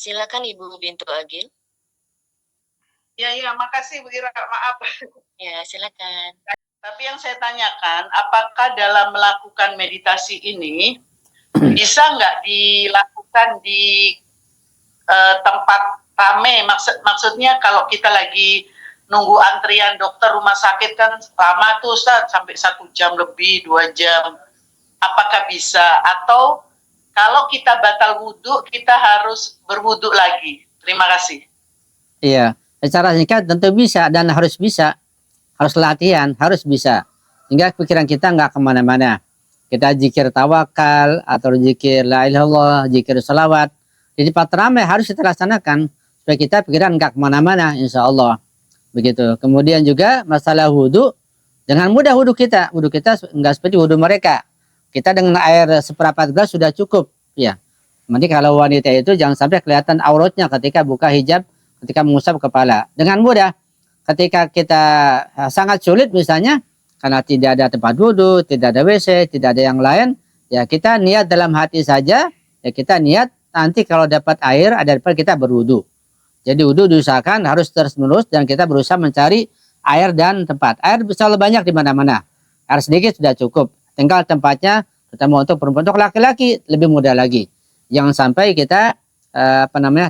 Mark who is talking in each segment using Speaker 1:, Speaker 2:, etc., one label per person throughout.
Speaker 1: Silakan Ibu Bintu Agil.
Speaker 2: Ya, makasih Bu Ira, maaf.
Speaker 1: Ya, silakan.
Speaker 2: Tapi yang saya tanyakan, apakah dalam melakukan meditasi ini bisa nggak dilakukan di tempat rame? Maksudnya kalau kita lagi nunggu antrian dokter rumah sakit kan lama tuh Ustaz, sampai 1 jam lebih, 2 jam. Apakah bisa? Atau kalau kita batal wudhu, kita harus berwudhu lagi? Terima kasih.
Speaker 3: Iya, secara singkat tentu bisa dan harus bisa. Harus latihan, harus bisa. Sehingga pikiran kita nggak kemana-mana. Kita zikir tawakal, atau zikir la ilaha illallah, zikir salawat. Di tempat ramai harus kita laksanakan. Supaya kita pikiran nggak kemana-mana, insya Allah. Begitu. Kemudian juga masalah wudhu. Dengan mudah wudhu kita. Wudhu kita nggak seperti wudhu mereka. Kita dengan air seperempat gelas sudah cukup. Ya. Nanti kalau wanita itu jangan sampai kelihatan auratnya ketika buka hijab, ketika mengusap kepala. Dengan mudah. Ketika kita sangat sulit misalnya, karena tidak ada tempat wudhu, tidak ada WC, tidak ada yang lain, ya kita niat dalam hati saja, ya kita niat nanti kalau dapat air, ada depan kita berwudhu. Jadi wudhu diusahakan harus terus-menerus dan kita berusaha mencari air dan tempat. Air bisa lebih banyak di mana-mana. Air sedikit sudah cukup. Tinggal tempatnya, terutama untuk perempuan, untuk laki-laki lebih mudah lagi. Jangan sampai kita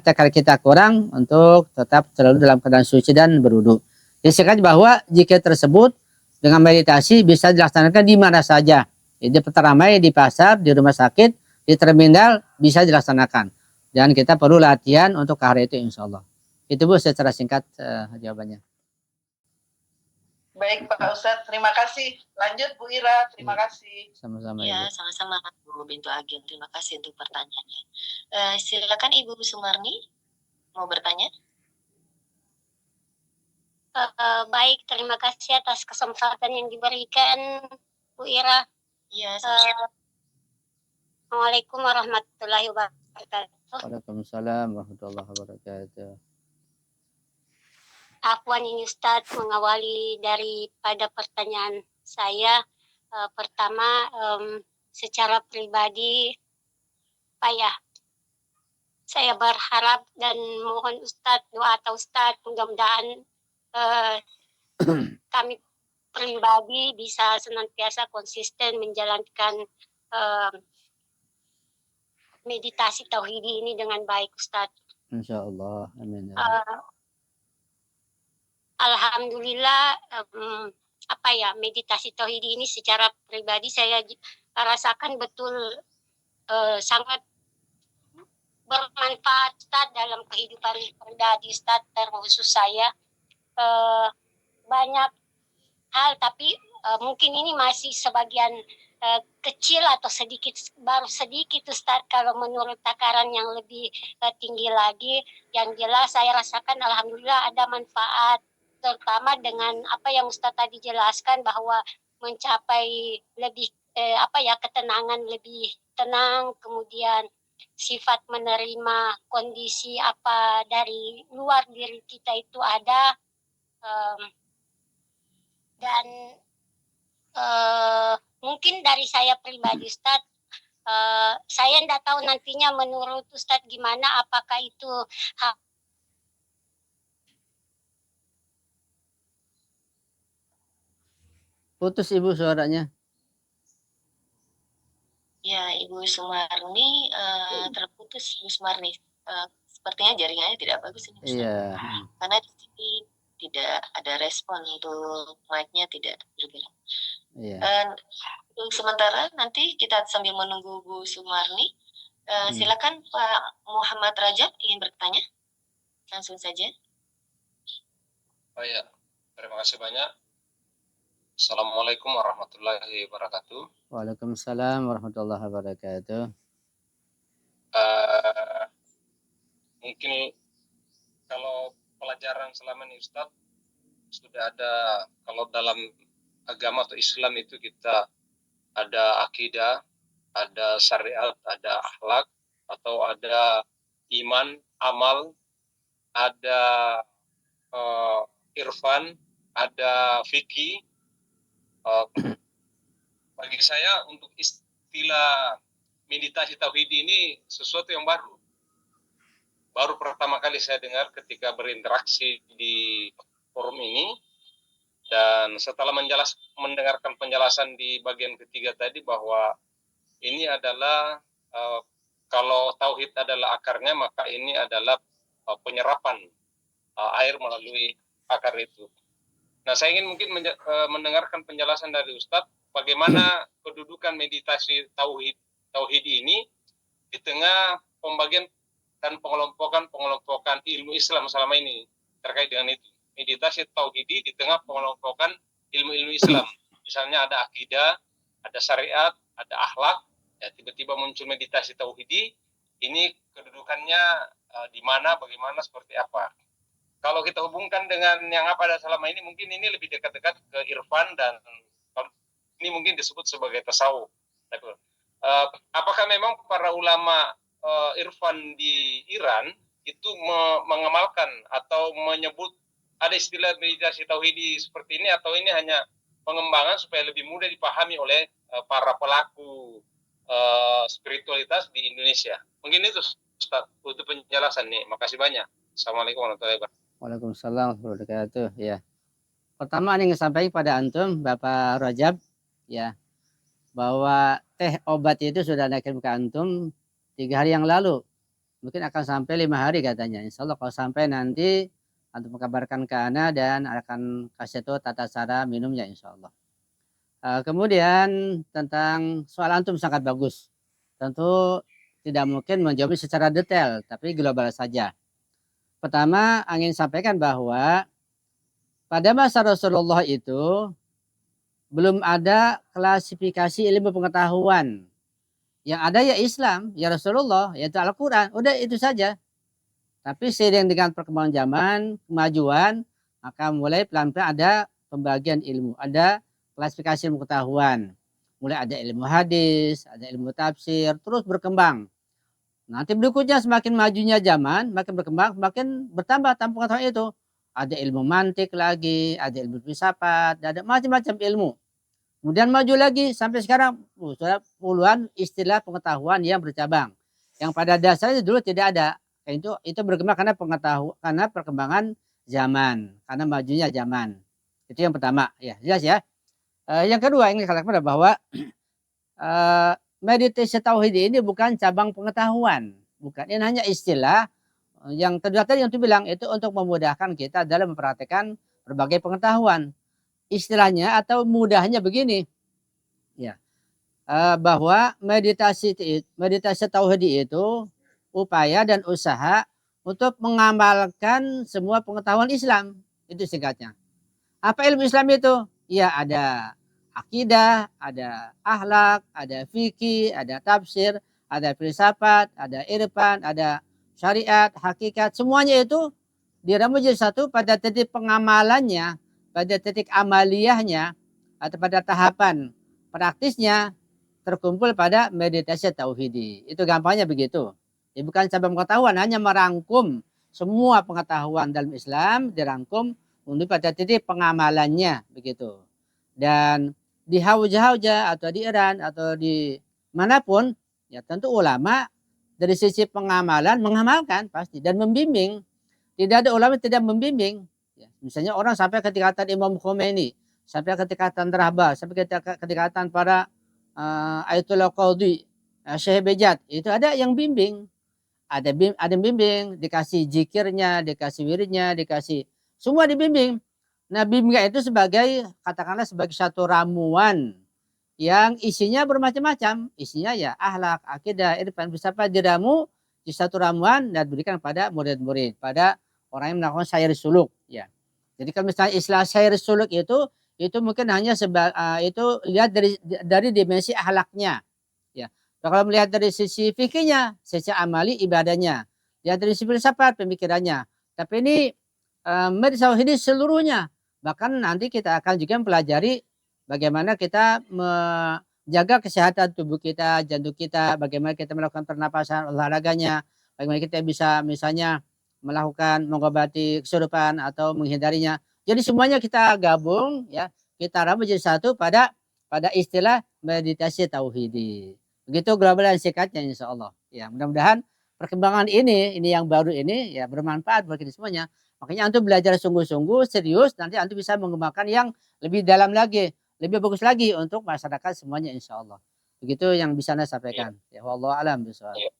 Speaker 3: tekad kita kurang untuk tetap selalu dalam keadaan suci dan berwudu. Disebutkan bahwa jika tersebut dengan meditasi bisa dilaksanakan di mana saja. Di tempat ramai, di pasar, di rumah sakit, di terminal bisa dilaksanakan. Dan kita perlu latihan untuk ke hari itu insya Allah. Itu Bu secara singkat jawabannya.
Speaker 2: Baik Pak Ustadz, terima kasih. Lanjut Bu Ira, terima kasih.
Speaker 3: Sama-sama.
Speaker 1: Ya, sama-sama Bu Bintu Agil. Terima kasih untuk pertanyaannya. Silakan Ibu Sumarni mau bertanya.
Speaker 4: Baik, terima kasih atas kesempatan yang diberikan Bu Ira.
Speaker 1: Ya,
Speaker 4: Assalamualaikum warahmatullahi wabarakatuh.
Speaker 3: Waalaikumsalam warahmatullahi wabarakatuh.
Speaker 4: Afwan ini Ustadz, mengawali daripada pertanyaan saya. Pertama, secara pribadi, saya berharap dan mohon Ustadz, doa atau Ustadz, mudah-mudahan kami pribadi bisa senantiasa konsisten menjalankan meditasi tauhidi ini dengan baik Ustadz.
Speaker 3: Insya Allah, amin.
Speaker 4: Alhamdulillah, meditasi tauhidi ini secara pribadi saya rasakan betul sangat bermanfaat Ustaz dalam kehidupan pribadi Ustaz, terkhusus saya. Banyak hal, tapi mungkin ini masih sebagian kecil atau baru sedikit Ustaz. Kalau menurut takaran yang lebih tinggi lagi, yang jelas saya rasakan alhamdulillah ada manfaat, terutama dengan apa yang Ustaz tadi jelaskan bahwa mencapai lebih ketenangan, lebih tenang, kemudian sifat menerima kondisi apa dari luar diri kita itu ada, dan mungkin dari saya pribadi Ustaz, saya tidak tahu nantinya menurut Ustaz gimana, apakah itu
Speaker 3: putus Ibu suaranya.
Speaker 1: Ya, Ibu Sumarni terputus. Ibu Sumarni, sepertinya jaringannya tidak bagus ini.
Speaker 3: Iya.
Speaker 1: Karena di sini tidak ada respon untuk mic-nya, tidak bergerak.
Speaker 3: Iya.
Speaker 1: Sementara nanti kita sambil menunggu Bu Sumarni, silakan Pak Muhammad Rajab ingin bertanya, langsung saja.
Speaker 5: Oh ya, terima kasih banyak. Assalamualaikum warahmatullahi wabarakatuh.
Speaker 3: Waalaikumsalam warahmatullahi wabarakatuh.
Speaker 5: Mungkin kalau pelajaran selama ini Ustadz sudah ada, kalau dalam agama atau Islam itu kita ada akidah, ada syariat, ada akhlak, atau ada iman, amal, ada irfan, ada fikih. Bagi saya untuk istilah meditasi tauhid ini sesuatu yang baru. baru pertama kali saya dengar ketika berinteraksi di forum ini. Dan setelah mendengarkan penjelasan di bagian ketiga tadi bahwa ini adalah kalau tauhid adalah akarnya, maka ini adalah penyerapan air melalui akar itu. Nah, saya ingin mungkin mendengarkan penjelasan dari Ustadz bagaimana kedudukan meditasi tauhid ini di tengah pembagian dan pengelompokan ilmu Islam selama ini terkait dengan itu. Meditasi tauhidi di tengah pengelompokan ilmu-ilmu Islam. Misalnya ada akidah, ada syariat, ada akhlak, ya tiba-tiba muncul meditasi tauhidi. Ini kedudukannya di mana, bagaimana, seperti apa. Kalau kita hubungkan dengan yang apa ada selama ini, mungkin ini lebih dekat-dekat ke irfan dan ini mungkin disebut sebagai tasawuf. Apakah memang para ulama irfan di Iran itu mengamalkan atau menyebut ada istilah meditasi tauhidi seperti ini, atau ini hanya pengembangan supaya lebih mudah dipahami oleh para pelaku spiritualitas di Indonesia? Mungkin itu Ustaz untuk penjelasan nih. Makasih banyak. Assalamualaikum warahmatullahi wabarakatuh.
Speaker 3: Waalaikumsalam warahmatullahi wabarakatuh. Ya. Pertama ingin sampaikan pada antum Bapak Rajab ya, bahwa teh obat itu sudah naikkan ke antum 3 hari yang lalu. Mungkin akan sampai 5 hari katanya. Insya Allah kalau sampai nanti antum mengkabarkan ke ana dan akan kasih tahu tata cara minumnya insya Allah. Kemudian tentang soal antum sangat bagus. Tentu tidak mungkin menjawab secara detail, tapi global saja. Pertama ingin sampaikan bahwa pada masa Rasulullah itu belum ada klasifikasi ilmu pengetahuan. Yang ada ya Islam, ya Rasulullah, yaitu Al-Quran. Udah itu saja. Tapi seiring dengan perkembangan zaman, kemajuan, maka mulai pelan-pelan ada pembagian ilmu. Ada klasifikasi ilmu pengetahuan. Mulai ada ilmu hadis, ada ilmu tafsir, terus berkembang. Nanti berikutnya semakin majunya zaman, makin berkembang, makin bertambah pengetahuan itu. Ada ilmu mantik lagi, ada ilmu filsafat, ada macam-macam ilmu. Kemudian maju lagi sampai sekarang sudah puluhan istilah pengetahuan yang bercabang. Yang pada dasarnya dulu tidak ada. Itu berkembang karena perkembangan zaman, karena majunya zaman. Itu yang pertama, ya jelas ya. Yang kedua ingin saya katakan bahwa meditasi tauhid ini bukan cabang pengetahuan, bukan. Ini hanya istilah. Yang kedua tadi yang itu bilang itu untuk memudahkan kita dalam mempraktikkan berbagai pengetahuan. Istilahnya atau mudahnya begini, ya, bahwa meditasi tauhid itu upaya dan usaha untuk mengamalkan semua pengetahuan Islam. Itu singkatnya. Apa ilmu Islam itu? Ya ada akidah, ada akhlak, ada fikih, ada tafsir, ada filsafat, ada irfan, ada syariat, hakikat. Semuanya itu diramu jadi satu pada titik pengamalannya, pada titik amaliyahnya, atau pada tahapan praktisnya terkumpul pada meditasi tauhidi. Itu gampangnya begitu. Ya, bukan cabang pengetahuan, hanya merangkum semua pengetahuan dalam Islam, dirangkum untuk pada titik pengamalannya begitu. Dan di Hauja atau di Iran atau di manapun, ya tentu ulama dari sisi pengamalan mengamalkan pasti dan membimbing. Tidak ada ulama yang tidak membimbing. Ya, misalnya orang sampai ke tingkatan Imam Khomeini, sampai ke tingkatan Rahbah, sampai ke tingkatan para Ayatollah Qadhi, Syekh Bejat, itu ada yang bimbing. Ada yang bimbing, dikasih zikirnya, dikasih wiridnya, dikasih semua dibimbing. Nah, bimbingan itu katakanlah sebagai satu ramuan yang isinya bermacam-macam. Isinya ya akhlak, akidah, irfan, filsafat diramu di satu ramuan dan diberikan pada murid-murid, pada orang yang melakukan syair suluk. Ya. Jadi kalau misalnya istilah syair suluk itu mungkin hanya itu lihat dari dimensi akhlaknya. Ya. Kalau melihat dari sisi fikihnya, sisi amali ibadahnya, lihat dari sisi filsafat pemikirannya. Tapi ini meditasi ini seluruhnya. Bahkan nanti kita akan juga mempelajari bagaimana kita menjaga kesehatan tubuh kita, jantung kita, bagaimana kita melakukan pernapasan, olahraganya, bagaimana kita bisa misalnya melakukan mengobati kesurupan atau menghindarinya. Jadi semuanya kita gabung, ya, kita rambut jadi satu pada istilah meditasi tauhidi. Begitu global dan singkatnya insya Allah. Ya, mudah-mudahan perkembangan ini yang baru ini ya bermanfaat bagi kita semuanya. Makanya antum belajar sungguh-sungguh, serius, nanti antum bisa mengembangkan yang lebih dalam lagi, lebih bagus lagi untuk masyarakat semuanya insya Allah. Begitu yang bisa Anda sampaikan. Ya, wallahu alam bishawab.
Speaker 5: Iya.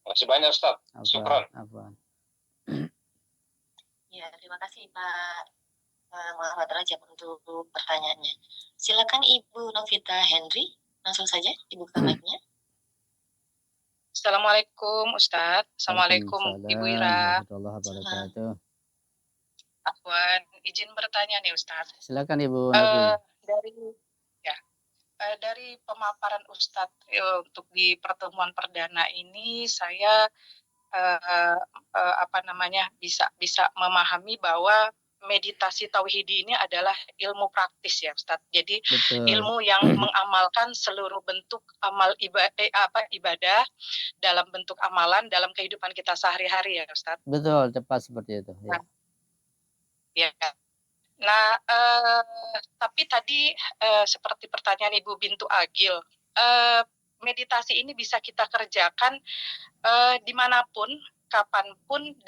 Speaker 5: Masih banyak Ustaz. Syukran.
Speaker 3: Afwan.
Speaker 1: Ya, terima kasih Pak Muhammad Rajab untuk pertanyaannya. Silakan Ibu Novita Henry, langsung saja dibuka mic-nya.
Speaker 6: Assalamualaikum Ustadz. Assalamualaikum Ibu Ira.
Speaker 3: Warahmatullahi wabarakatuh.
Speaker 6: Afwan, izin bertanya nih Ustadz.
Speaker 3: Silakan Ibu Novita.
Speaker 6: Dari pemaparan Ustadz untuk di pertemuan perdana ini saya bisa memahami bahwa meditasi tauhidi ini adalah ilmu praktis ya Ustadz. Jadi
Speaker 3: Betul.
Speaker 6: ilmu yang mengamalkan seluruh bentuk ibadah dalam bentuk amalan dalam kehidupan kita sehari-hari ya Ustadz.
Speaker 3: Betul, tepat seperti itu. Ya.
Speaker 6: Nah, tapi tadi seperti pertanyaan Ibu Bintu Agil, meditasi ini bisa kita kerjakan dimanapun, kapanpun,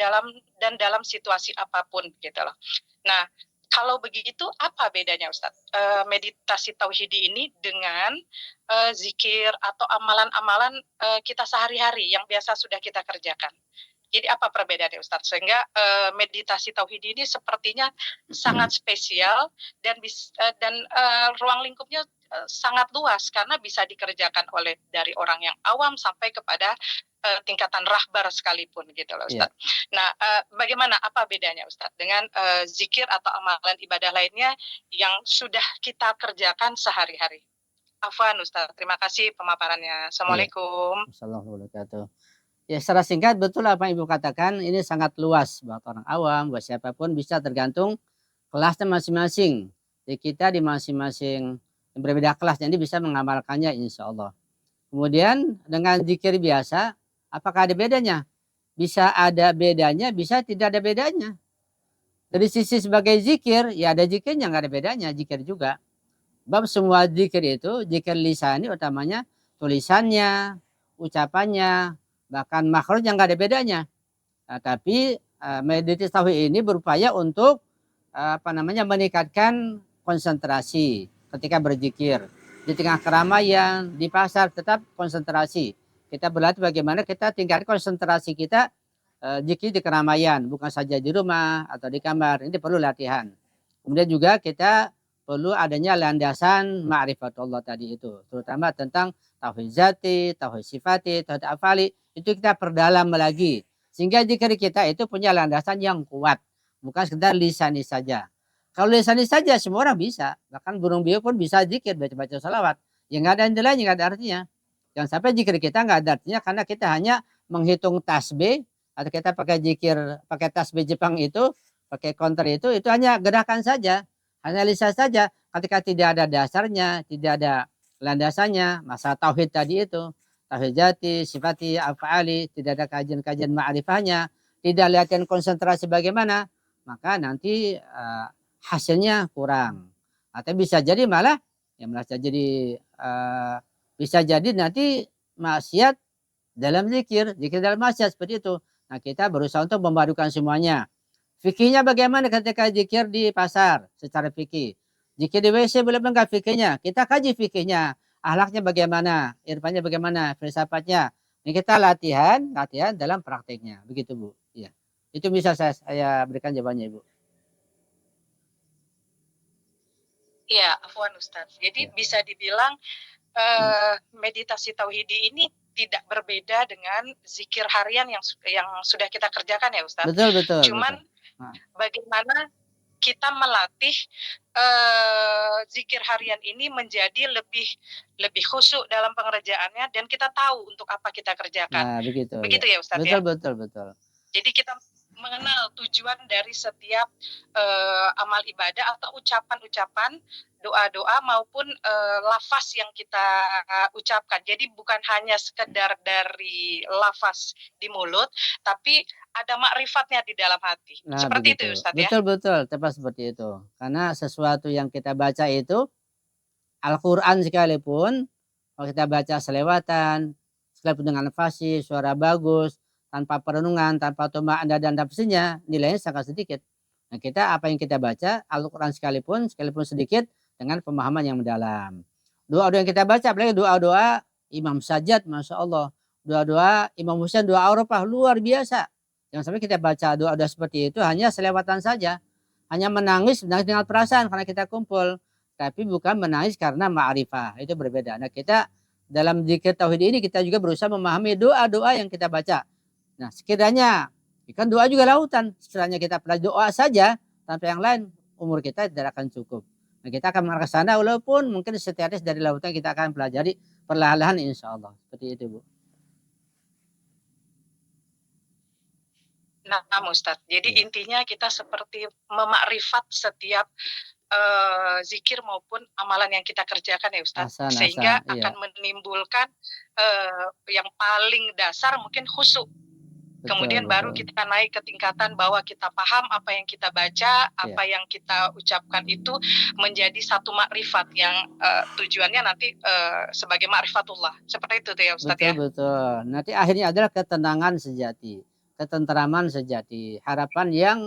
Speaker 6: dalam situasi apapun gitu loh. Nah, kalau begitu apa bedanya Ustadz? Meditasi tauhidi ini dengan zikir atau amalan-amalan kita sehari-hari yang biasa sudah kita kerjakan. Jadi apa perbedaannya Ustadz? Sehingga meditasi tauhidi ini sepertinya sangat spesial dan ruang lingkupnya sangat luas karena bisa dikerjakan oleh dari orang yang awam sampai kepada tingkatan rahbar sekalipun gitu loh Ustadz. Nah, bagaimana apa bedanya Ustadz dengan zikir atau amalan ibadah lainnya yang sudah kita kerjakan sehari-hari? Afwan Ustadz, terima kasih pemaparannya. Assalamualaikum.
Speaker 3: Assalamualaikum warahmatullahi wabarakatuh. Ya, secara singkat betul apa Ibu katakan, ini sangat luas buat orang awam, buat siapapun, bisa tergantung kelasnya masing-masing. Jadi kita di masing-masing yang berbeda kelas jadi bisa mengamalkannya insya Allah. Kemudian dengan zikir biasa, apakah ada bedanya? Bisa ada bedanya, bisa tidak ada bedanya. Dari sisi sebagai zikir, ya ada zikirnya, nggak ada bedanya, zikir juga. Sebab semua zikir itu, zikir lisani utamanya, tulisannya, ucapannya, bahkan makhraj yang nggak ada bedanya. Nah, tapi meditasi tauhid ini berupaya untuk meningkatkan konsentrasi ketika berzikir. Di tengah keramaian, di pasar tetap konsentrasi. Kita berlatih bagaimana kita tingkatkan konsentrasi kita zikir di keramaian, bukan saja di rumah atau di kamar. Ini perlu latihan. Kemudian juga kita perlu adanya landasan ma'rifatullah tadi itu, terutama tentang tauhid zati, tauhid sifati, tauhid afali. Itu kita perdalam lagi sehingga zikir kita itu punya landasan yang kuat, bukan sekedar lisani saja. Kalau lisani saja semua orang bisa, bahkan burung beo pun bisa zikir, baca-baca salawat, yang nggak ada nilainya, nggak ada artinya. Jangan sampai zikir kita nggak ada artinya karena kita hanya menghitung tasbih atau kita pakai zikir pakai tasbih Jepang itu, pakai counter itu hanya gerakan saja, hanya lisan saja. Ketika tidak ada dasarnya, tidak ada landasannya, masalah tauhid tadi itu, tauhid zati, sifati, af'ali, tidak ada kajian-kajian ma'rifahnya, tidak latihan konsentrasi bagaimana, maka nanti hasilnya kurang. Atau bisa jadi malah bisa jadi nanti maksiat dalam zikir dalam maksiat seperti itu. Nah, kita berusaha untuk memadukan semuanya. Fikihnya bagaimana ketika zikir di pasar secara fikih? Zikir di WC boleh enggak fikihnya? Kita kaji fikihnya. Akhlaknya bagaimana, irfannya bagaimana, filsafatnya. Ini kita latihan dalam prakteknya. Begitu Bu. Ya. Itu bisa saya berikan jawabannya Ibu.
Speaker 6: Iya, afwan Ustadz. Jadi bisa dibilang meditasi tauhidi ini tidak berbeda dengan zikir harian yang sudah kita kerjakan ya Ustadz.
Speaker 3: Betul.
Speaker 6: Cuman bagaimana kita melatih zikir harian ini menjadi lebih khusyuk dalam pengerjaannya dan kita tahu untuk apa kita kerjakan.
Speaker 3: Nah, begitu
Speaker 6: ya Ustadz ya.
Speaker 3: Betul.
Speaker 6: Jadi kita mengenal tujuan dari setiap amal ibadah atau ucapan-ucapan, doa-doa maupun lafaz yang kita ucapkan. Jadi bukan hanya sekedar dari lafaz di mulut, tapi ada makrifatnya di dalam hati.
Speaker 3: Nah,
Speaker 6: seperti
Speaker 3: begitu.
Speaker 6: Itu Ustadz ya.
Speaker 3: Betul, tepat seperti itu. Karena sesuatu yang kita baca itu Al-Quran sekalipun, kalau kita baca selewatan, sekalipun dengan fasih, suara bagus, tanpa perenungan, tanpa tuma'anah dan tafsirnya, nilainya sangat sedikit. Nah, kita apa yang kita baca Al-Quran sekalipun sedikit dengan pemahaman yang mendalam. Doa-doa yang kita baca, apalagi doa-doa Imam Sajjad, Masya Allah. Doa-doa Imam Husain, doa Arafah, luar biasa. Jangan sampai kita baca doa-doa seperti itu hanya selewatan saja. Hanya menangis dengan perasaan karena kita kumpul. Tapi bukan menangis karena ma'rifah. Itu berbeda. Nah, kita dalam zikir tauhid ini kita juga berusaha memahami doa-doa yang kita baca. Nah, sekiranya kan doa juga lautan. Sekiranya kita pelajari doa saja tanpa yang lain, umur kita tidak akan cukup. Nah, kita akan mengarah ke sana walaupun mungkin setetes dari lautan kita akan pelajari perlahan-lahan insya Allah. Seperti itu, Bu.
Speaker 6: Nah, Ustadz, jadi intinya kita seperti memakrifat setiap zikir maupun amalan yang kita kerjakan ya Ustadz, sehingga
Speaker 3: iya.
Speaker 6: akan menimbulkan yang paling dasar mungkin khusyuk. Kemudian baru kita naik ke tingkatan bahwa kita paham apa yang kita baca, apa yang kita ucapkan itu menjadi satu makrifat yang tujuannya nanti sebagai makrifatullah. Seperti itu tuh ya Ustadz ya.
Speaker 3: Betul. Nanti akhirnya adalah ketenangan sejati, ketentraman sejati, harapan yang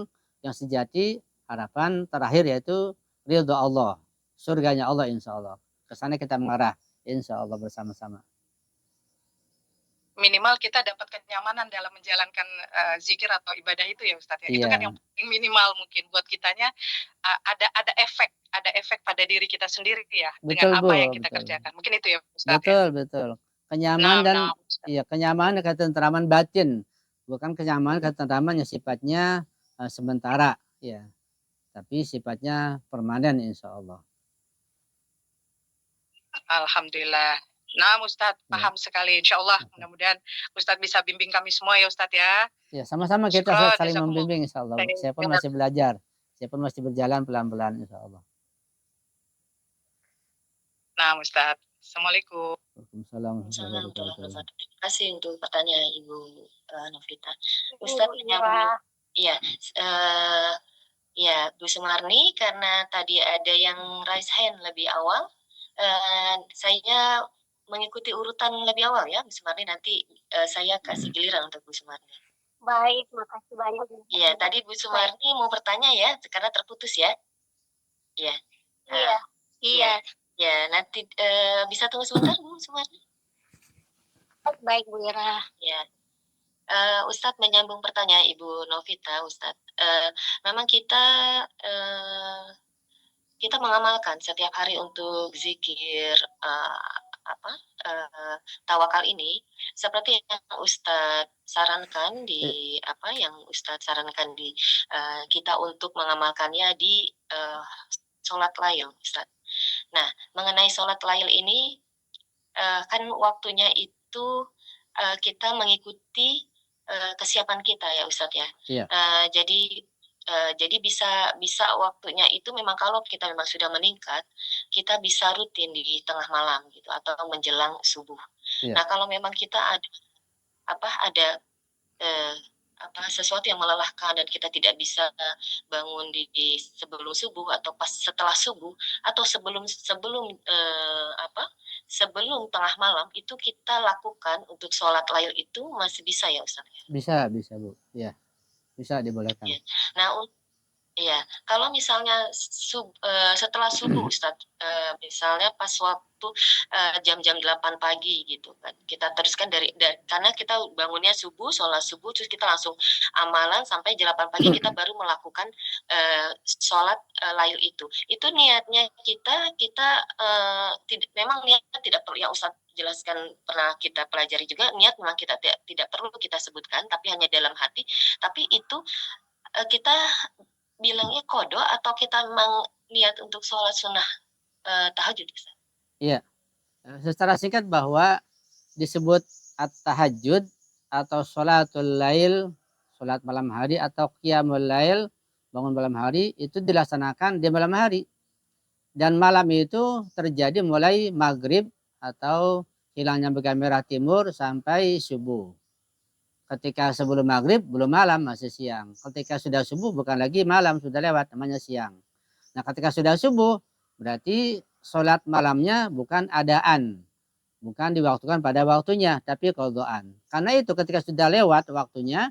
Speaker 3: sejati, harapan terakhir yaitu ridho Allah, surganya Allah insya Allah. Kesana kita mengarah insya Allah bersama-sama.
Speaker 6: Minimal kita dapat kenyamanan dalam menjalankan zikir atau ibadah itu ya Ustadz ya. Itu kan yang paling minimal mungkin buat kitanya, ada efek pada diri kita sendiri ya, dengan apa yang kita kerjakan. Mungkin itu ya Ustadz.
Speaker 3: Betul. Kenyamanan dan kenyamanan dan ketentraman batin, bukan kenyamanan ketentraman yang sifatnya sementara ya, tapi sifatnya permanen insya Allah.
Speaker 6: Alhamdulillah. Nah, Ustadz paham sekali. Insya Allah mudah-mudahan Ustadz bisa bimbing kami semua ya Ustadz ya.
Speaker 3: Ya, sama-sama kita saling membimbing insya Allah. Saya pun masih belajar, saya pun masih berjalan pelan-pelan insya Allah.
Speaker 6: Nah, Ustadz. Assalamualaikum.
Speaker 3: Waalaikumsalam.
Speaker 1: Terima kasih untuk pertanyaan Ibu Novita. Ustadz ya Bu Sumarni, karena tadi ada yang raise hand lebih awal, saya mengikuti urutan lebih awal ya Bu Sumarni, nanti saya kasih giliran untuk Bu Sumarni.
Speaker 4: Baik, makasih banyak.
Speaker 1: Iya, tadi Bu Sumarni mau bertanya ya, karena terputus ya. Iya. Iya. Ya, nanti bisa tunggu sebentar Bu Sumarni.
Speaker 4: Baik Bu Ira.
Speaker 1: Ya. Ustadz menyambung pertanyaan Ibu Novita, Ustadz. Memang kita mengamalkan setiap hari untuk zikir tawakal ini seperti yang Ustadz sarankan di kita untuk mengamalkannya di sholat lail, Ustadz. Nah, mengenai sholat lail ini kan waktunya itu kita mengikuti kesiapan kita ya Ustadz ya. Jadi bisa waktunya itu memang kalau kita memang sudah meningkat, kita bisa rutin di tengah malam gitu atau menjelang subuh. Nah, kalau memang kita ada sesuatu yang melelahkan dan kita tidak bisa bangun di sebelum subuh atau pas setelah subuh atau sebelum tengah malam, itu kita lakukan untuk sholat lail itu masih bisa ya Ustaz?
Speaker 3: Bisa Bu, ya bisa dibolehkan.
Speaker 1: Ya. Nah, kalau misalnya setelah subuh Ustaz, misalnya pas waktu jam-jam 8 pagi gitu kan, kita teruskan karena kita bangunnya subuh, sholat subuh, terus kita langsung amalan sampai jam 8 pagi kita baru melakukan sholat lail itu niatnya memang niatnya tidak perlu yang Ustaz jelaskan, pernah kita pelajari juga, niat memang kita tidak perlu kita sebutkan, tapi hanya dalam hati. Tapi itu kita bilangnya qada atau kita memang niat untuk sholat sunnah tahajud?
Speaker 3: Iya, secara singkat bahwa disebut at-tahajud atau sholatul lail, sholat malam hari atau qiyamul lail, bangun malam hari, itu dilaksanakan di malam hari. Dan malam itu terjadi mulai maghrib atau hilangnya benda merah timur sampai subuh. Ketika sebelum maghrib belum malam, masih siang. Ketika sudah subuh bukan lagi malam, sudah lewat, namanya siang. Nah, ketika sudah subuh berarti sholat malamnya bukan adaan, bukan diwaktukan pada waktunya, tapi qadhaan. Karena itu ketika sudah lewat waktunya,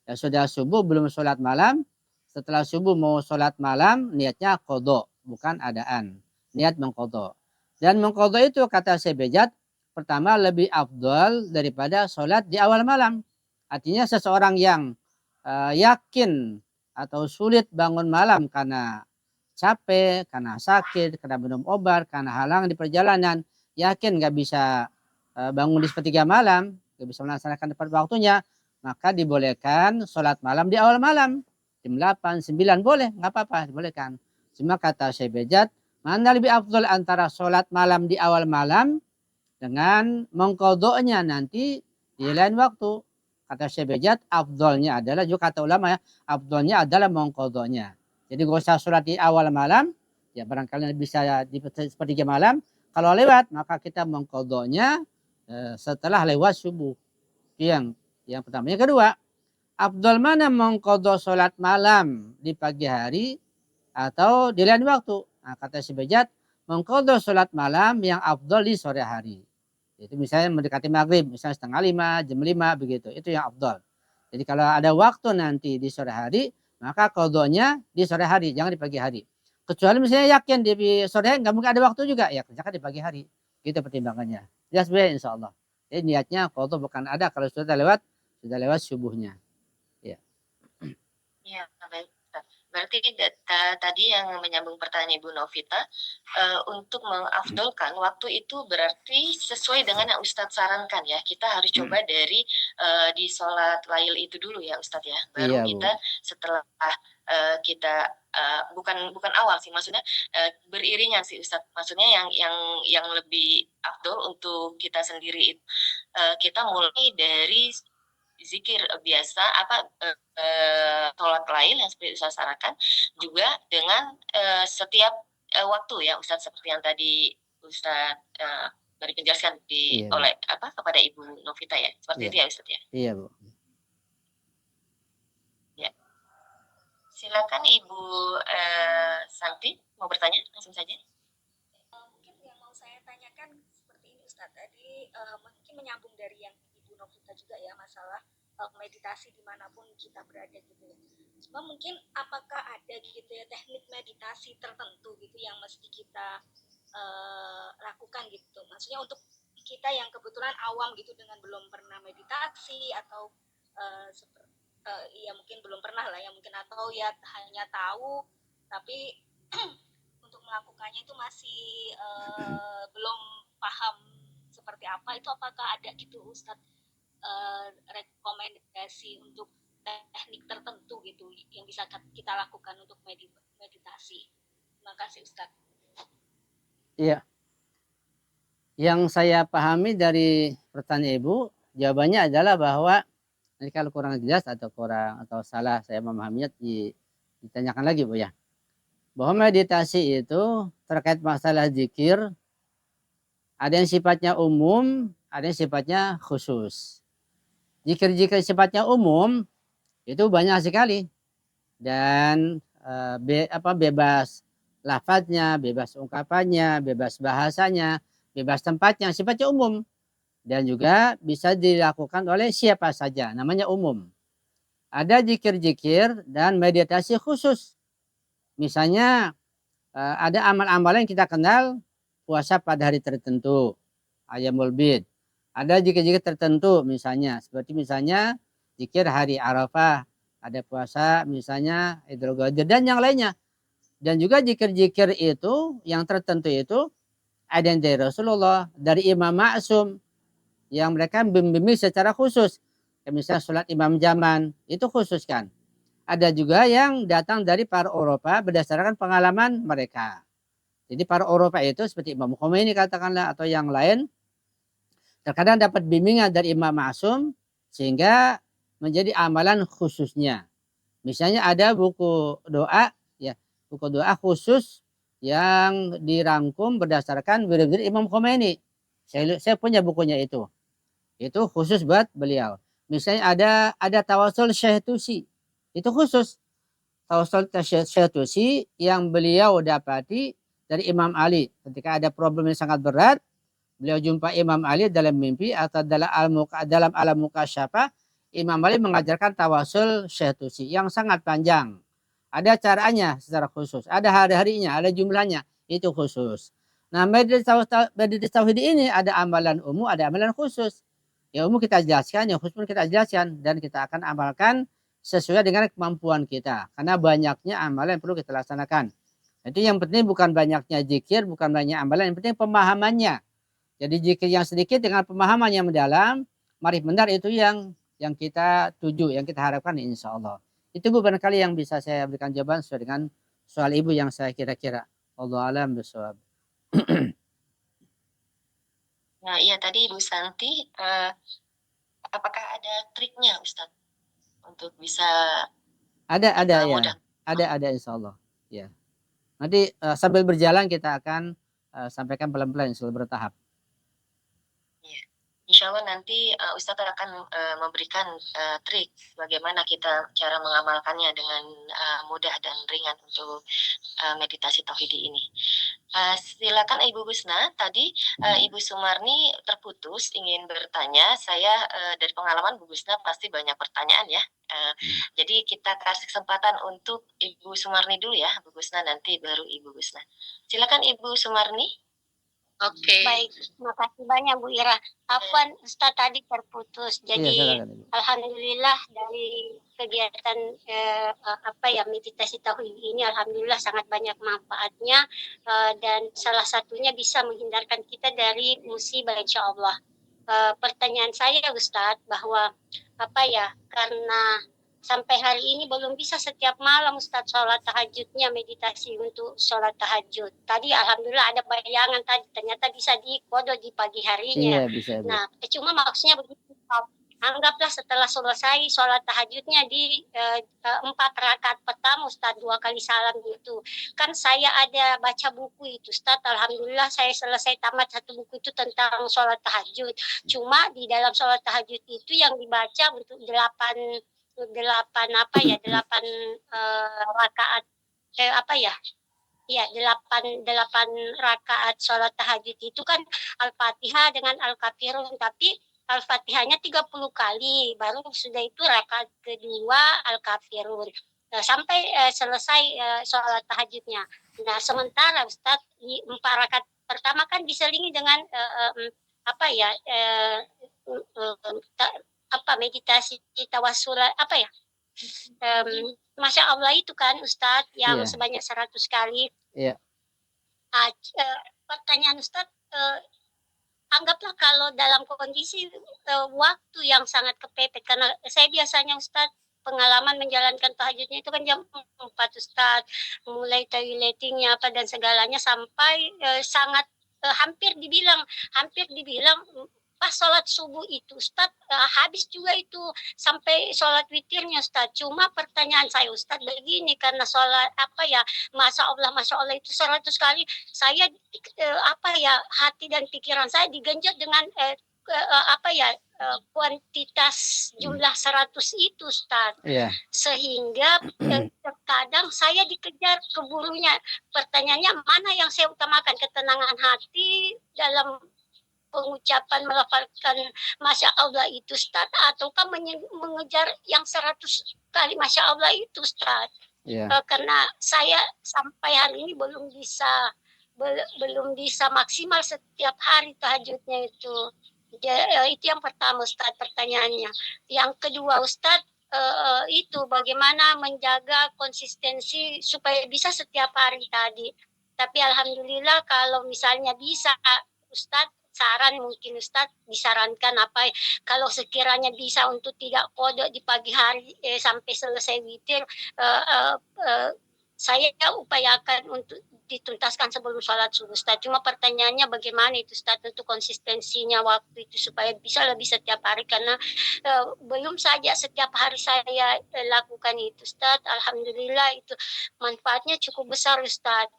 Speaker 3: ya sudah subuh belum sholat malam, setelah subuh mau sholat malam, niatnya qadha, bukan adaan. Niat mengqadha. Dan mengqadha itu kata Syekh Bejat, pertama lebih afdal daripada sholat di awal malam. Artinya seseorang yang yakin atau sulit bangun malam karena capek, karena sakit, karena minum obat, karena halang di perjalanan, yakin nggak bisa bangun di sepertiga malam, nggak bisa melaksanakan tepat waktunya, maka dibolehkan sholat malam di awal malam. Jam 8, 9 boleh, nggak apa-apa, dibolehkan. Cuma kata Syekh Bejat, mana lebih afdal antara sholat malam di awal malam dengan mengkodoknya nanti di lain waktu. Kata Syekh Bejat, afdalnya adalah, juga kata ulama ya, afdalnya adalah mengkodoknya. Jadi gak usah sholat di awal malam, ya barangkali bisa di sepertiga malam. Kalau lewat, maka kita mengkodoknya setelah lewat subuh. Yang pertama. Yang kedua, afdal mana mengkodok sholat malam di pagi hari atau di lain waktu? Nah, kata Syekh Bejat, mengkodok sholat malam yang afdal di sore hari. Itu misalnya mendekati maghrib, misalnya 4:30, jam 5 begitu. Itu yang afdal. Jadi kalau ada waktu nanti di sore hari, maka kodoknya di sore hari, jangan di pagi hari. Kecuali misalnya yakin di sore hari nggak mungkin ada waktu juga, ya kerjakan di pagi hari. Gitu pertimbangannya. Jelas ya insya Allah. Jadi niatnya kodok bukan ada kalau sudah lewat subuhnya. Ya.
Speaker 1: Ya, baik. Berarti tadi yang menyambung pertanyaan Ibu Novita, untuk mengafdolkan waktu itu berarti sesuai dengan yang Ustadz sarankan ya. Kita harus coba dari di sholat lail itu dulu ya Ustadz ya. Baru
Speaker 3: Iya,
Speaker 1: kita setelah kita bukan awal sih, maksudnya beriringan sih Ustadz. Maksudnya yang lebih afdol untuk kita sendiri itu kita mulai dari zikir biasa sholat lain yang seperti Ustaz sarankan, juga dengan setiap waktu ya Ustaz, seperti yang tadi Ustaz dari penjelasan
Speaker 3: Iya,
Speaker 1: oleh kepada Ibu Novita ya, seperti
Speaker 3: Iya.
Speaker 1: itu ya Ustaz ya.
Speaker 3: Iya, Bu.
Speaker 1: Ya. Silakan Ibu Santi mau bertanya langsung saja.
Speaker 7: Mungkin yang mau saya tanyakan seperti ini Ustaz, tadi mungkin menyambung dari yang Ibu Novita juga ya, masalah meditasi dimanapun kita berada gitu ya. Cuma mungkin apakah ada gitu ya teknik meditasi tertentu gitu yang mesti kita lakukan gitu. Maksudnya untuk kita yang kebetulan awam gitu dengan belum pernah meditasi atau ya mungkin belum pernah lah ya mungkin, atau ya hanya tahu tapi untuk melakukannya itu masih belum paham seperti apa, itu apakah ada gitu Ustadz rekomendasi untuk teknik tertentu gitu yang bisa kita lakukan untuk meditasi? Terima kasih Ustadz.
Speaker 3: Iya. Yang saya pahami dari pertanyaan Ibu, jawabannya adalah bahwa nanti kalau kurang jelas atau salah saya memahaminya ditanyakan lagi Bu ya. Bahwa meditasi itu terkait masalah zikir ada yang sifatnya umum, ada yang sifatnya khusus. Zikir-zikir sifatnya umum itu banyak sekali dan bebas lafadznya, bebas ungkapannya, bebas bahasanya, bebas tempatnya, sifatnya umum dan juga bisa dilakukan oleh siapa saja, namanya umum. Ada zikir-zikir dan meditasi khusus. Misalnya ada amal-amal yang kita kenal, puasa pada hari tertentu, Ayyamul Bid. Ada zikir-zikir tertentu misalnya, seperti misalnya zikir hari Arafah, ada puasa misalnya Idul Ghadri dan yang lainnya. Dan juga zikir-zikir itu yang tertentu itu ada yang dari Rasulullah, dari Imam Ma'sum yang mereka membimbing secara khusus. Kayak misalnya sholat Imam Zaman itu khusus kan. Ada juga yang datang dari para Eropa berdasarkan pengalaman mereka. Jadi para Eropa itu seperti Imam Khomeini katakanlah atau yang lain, terkadang dapat bimbingan dari Imam Ma'sum sehingga menjadi amalan khususnya. Misalnya ada buku doa ya, buku doa khusus yang dirangkum berdasarkan wirid Imam Khomeini. Saya punya bukunya itu. Itu khusus buat beliau. Misalnya ada tawasul Syekh Tusi. Itu khusus. Tawasul Syekh Tusi yang beliau dapati dari Imam Ali ketika ada problem yang sangat berat. Beliau jumpa Imam Ali dalam mimpi atau dalam alam mukasyafah. Imam Ali mengajarkan tawasul syahtusi yang sangat panjang. Ada caranya secara khusus, ada hari-harinya, ada jumlahnya, itu khusus. Nah, meditasi tauhid ini ada amalan umum, ada amalan khusus. Yang umum kita jelaskan, yang khusus pun kita jelaskan, dan kita akan amalkan sesuai dengan kemampuan kita. Karena banyaknya amalan yang perlu kita laksanakan. Itu yang penting bukan banyaknya zikir, bukan banyak amalan, yang penting pemahamannya. Jadi zikir yang sedikit dengan pemahaman yang mendalam, mari benar itu yang kita tuju, yang kita harapkan insya Allah. Itu Bu barangkali yang bisa saya berikan jawaban sesuai dengan soal Ibu yang saya kira-kira. Wallahu a'lam bishawab.
Speaker 1: Nah, iya tadi Ibu Santi, apakah ada triknya Ustadz untuk bisa
Speaker 3: Ada ya.
Speaker 1: mudah?
Speaker 3: Ada insya Allah. Ya. Nanti sambil berjalan kita akan sampaikan pelan-pelan sambil bertahap.
Speaker 1: Insya Allah nanti Ustadz akan memberikan trik bagaimana kita cara mengamalkannya dengan mudah dan ringan untuk meditasi tauhidi ini. Silakan Ibu Gusna, tadi Ibu Sumarni terputus ingin bertanya. Saya dari pengalaman Bu Gusna pasti banyak pertanyaan ya. Jadi kita kasih kesempatan untuk Ibu Sumarni dulu ya, Bu Gusna nanti baru Ibu Gusna. Silakan Ibu Sumarni.
Speaker 6: Oke.
Speaker 4: Baik, terima kasih banyak Bu Ira. Afwan Ustaz tadi terputus. Jadi alhamdulillah dari kegiatan meditasi tauhid ini alhamdulillah sangat banyak manfaatnya dan salah satunya bisa menghindarkan kita dari musibah insyaallah. Pertanyaan saya Ustadz bahwa karena sampai hari ini belum bisa setiap malam Ustadz sholat tahajudnya, meditasi untuk sholat tahajud. Tadi alhamdulillah ada bayangan tadi, ternyata bisa dikodo di pagi harinya.
Speaker 3: Iya, bisa.
Speaker 4: Nah, cuma maksudnya begitu, anggaplah setelah selesai sholat tahajudnya di 4 rakaat pertama Ustadz 2 kali salam gitu. Kan saya ada baca buku itu Ustadz, alhamdulillah saya selesai tamat 1 buku itu tentang sholat tahajud. Cuma di dalam sholat tahajud itu yang dibaca untuk 8 rakaat 8 rakaat sholat tahajud itu kan Al-Fatihah dengan Al-Kafirun, tapi Al-Fatihahnya 30 kali, baru sudah itu rakaat kedua Al-Kafirun sampai selesai sholat tahajudnya. Nah, sementara Ustadz di 4 rakaat pertama kan diselingi dengan meditasi tawasul Masya Allah itu kan Ustadz yang sebanyak 100 kali.
Speaker 3: Iya.
Speaker 4: Pertanyaan Ustadz, anggaplah kalau dalam kondisi waktu yang sangat kepepet, karena saya biasanya Ustadz pengalaman menjalankan tahajudnya itu kan jam 4 Ustadz, mulai toiletingnya dan segalanya sampai sangat hampir dibilang pas sholat subuh itu Ustadz habis juga itu sampai sholat witirnya Ustadz. Cuma pertanyaan saya Ustadz begini, karena sholat Masya Allah itu 100 kali saya hati dan pikiran saya digenjot dengan kuantitas jumlah 100 itu Ustadz. Sehingga terkadang saya dikejar keburunya. Pertanyaannya mana yang saya utamakan, ketenangan hati dalam pengucapan melafalkan Masya Allah itu Ustaz, ataukah mengejar yang 100 kali Masya Allah itu Ustaz? Karena saya sampai hari ini belum bisa maksimal setiap hari tahajudnya itu. Itu yang pertama Ustaz pertanyaannya. Yang kedua Ustaz, itu bagaimana menjaga konsistensi supaya bisa setiap hari tadi. Tapi alhamdulillah kalau misalnya bisa Ustaz, saran mungkin Ustadz disarankan kalau sekiranya bisa untuk tidak kodok di pagi hari sampai selesai witir, saya upayakan untuk dituntaskan sebelum sholat subuh Ustadz. Cuma pertanyaannya bagaimana itu Ustadz untuk konsistensinya waktu itu supaya bisa lebih setiap hari, karena belum saja setiap hari saya lakukan itu Ustadz. Alhamdulillah itu manfaatnya cukup besar Ustadz.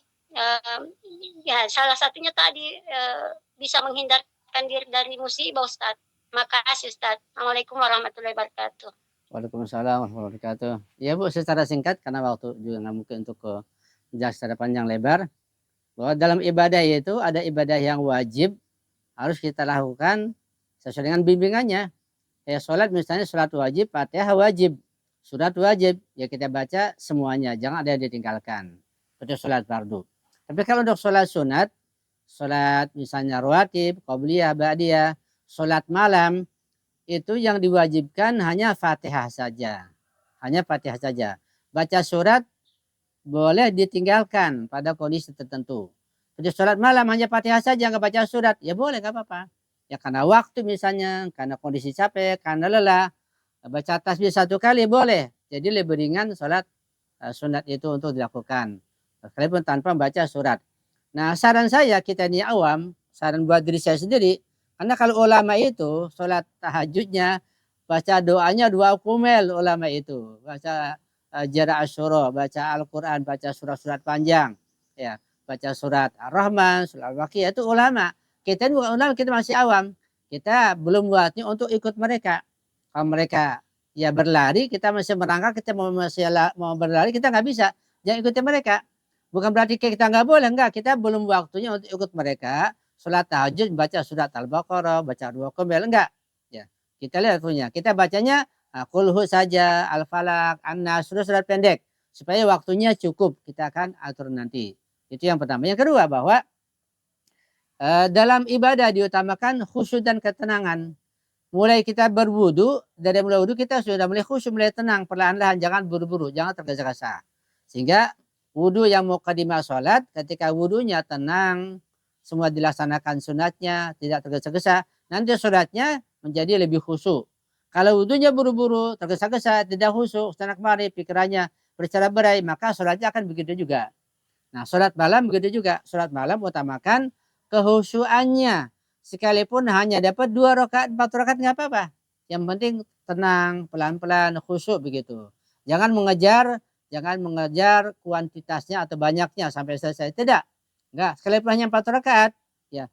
Speaker 4: Salah satunya tadi bisa menghindarkan diri dari musibah Ustaz. Makasih Ustaz. Assalamualaikum warahmatullahi wabarakatuh.
Speaker 3: Waalaikumsalam warahmatullahi wabarakatuh. Ya Bu, secara singkat karena waktu juga nggak mungkin untuk menjelaskan secara panjang lebar, bahwa dalam ibadah itu ada ibadah yang wajib, harus kita lakukan sesuai dengan bimbingannya. Ya sholat misalnya sholat wajib, Fatihah wajib, surat wajib, ya kita baca semuanya, jangan ada yang ditinggalkan. Itu sholat fardu. Tapi kalau untuk sholat sunat, sholat misalnya rawatib, qabliyah, ba'diyah, sholat malam, itu yang diwajibkan hanya Fatihah saja. Hanya Fatihah saja. Baca surat boleh ditinggalkan pada kondisi tertentu. Jadi sholat malam hanya Fatihah saja, nggak baca surat, ya boleh, nggak apa-apa. Ya karena waktu misalnya, karena kondisi capek, karena lelah, baca tasbih 1 kali boleh. Jadi lebih ringan sholat sunat itu untuk dilakukan. Sekalipun tanpa baca surat. Nah saran saya, kita ini awam, saran buat diri saya sendiri, karena kalau ulama itu sholat tahajudnya, baca doanya 2 kumel ulama itu. Baca Jara Asyura, baca Al-Quran, baca surat-surat panjang. Ya, baca surat Ar-Rahman, surat Al-Waqiah, itu ulama. Kita ini bukan ulama, kita masih awam. Kita belum buatnya untuk ikut mereka. Kalau mereka ya berlari, kita masih merangkak, kita mau berlari, kita nggak bisa. Jangan ikuti mereka. Bukan berarti kita nggak boleh, enggak. Kita belum waktunya untuk ikut mereka. Sholat tahajud, baca surat Al-Baqarah, baca 2 kumel, enggak. Ya, kita lihat punya. Kita bacanya Qul saja, Al-Falaq, An-Nas, surat pendek. Supaya waktunya cukup, kita akan atur nanti. Itu yang pertama. Yang kedua, bahwa dalam ibadah diutamakan khusyuk dan ketenangan. Mulai kita berwudu, dari mulai wudu kita sudah mulai khusyuk, mulai tenang, perlahan-lahan, jangan buru-buru, jangan tergesa-gesa. Sehingga wudu yang muqaddimah sholat, ketika wudunya tenang, semua dilaksanakan sunatnya, tidak tergesa-gesa, nanti sholatnya menjadi lebih khusyuk. Kalau wudunya buru-buru, tergesa-gesa, tidak khusyuk, sana kemari, pikirannya bercerai-berai, maka sholatnya akan begitu juga. Nah, sholat malam begitu juga. Sholat malam utamakan kehusyuannya. Sekalipun hanya dapat 2 rakaat, 4 rakaat nggak apa-apa. Yang penting tenang, pelan-pelan, khusyuk begitu. Jangan mengejar kuantitasnya atau banyaknya sampai selesai. Tidak. Enggak, sekalipun hanya 4 rakaat. Ya.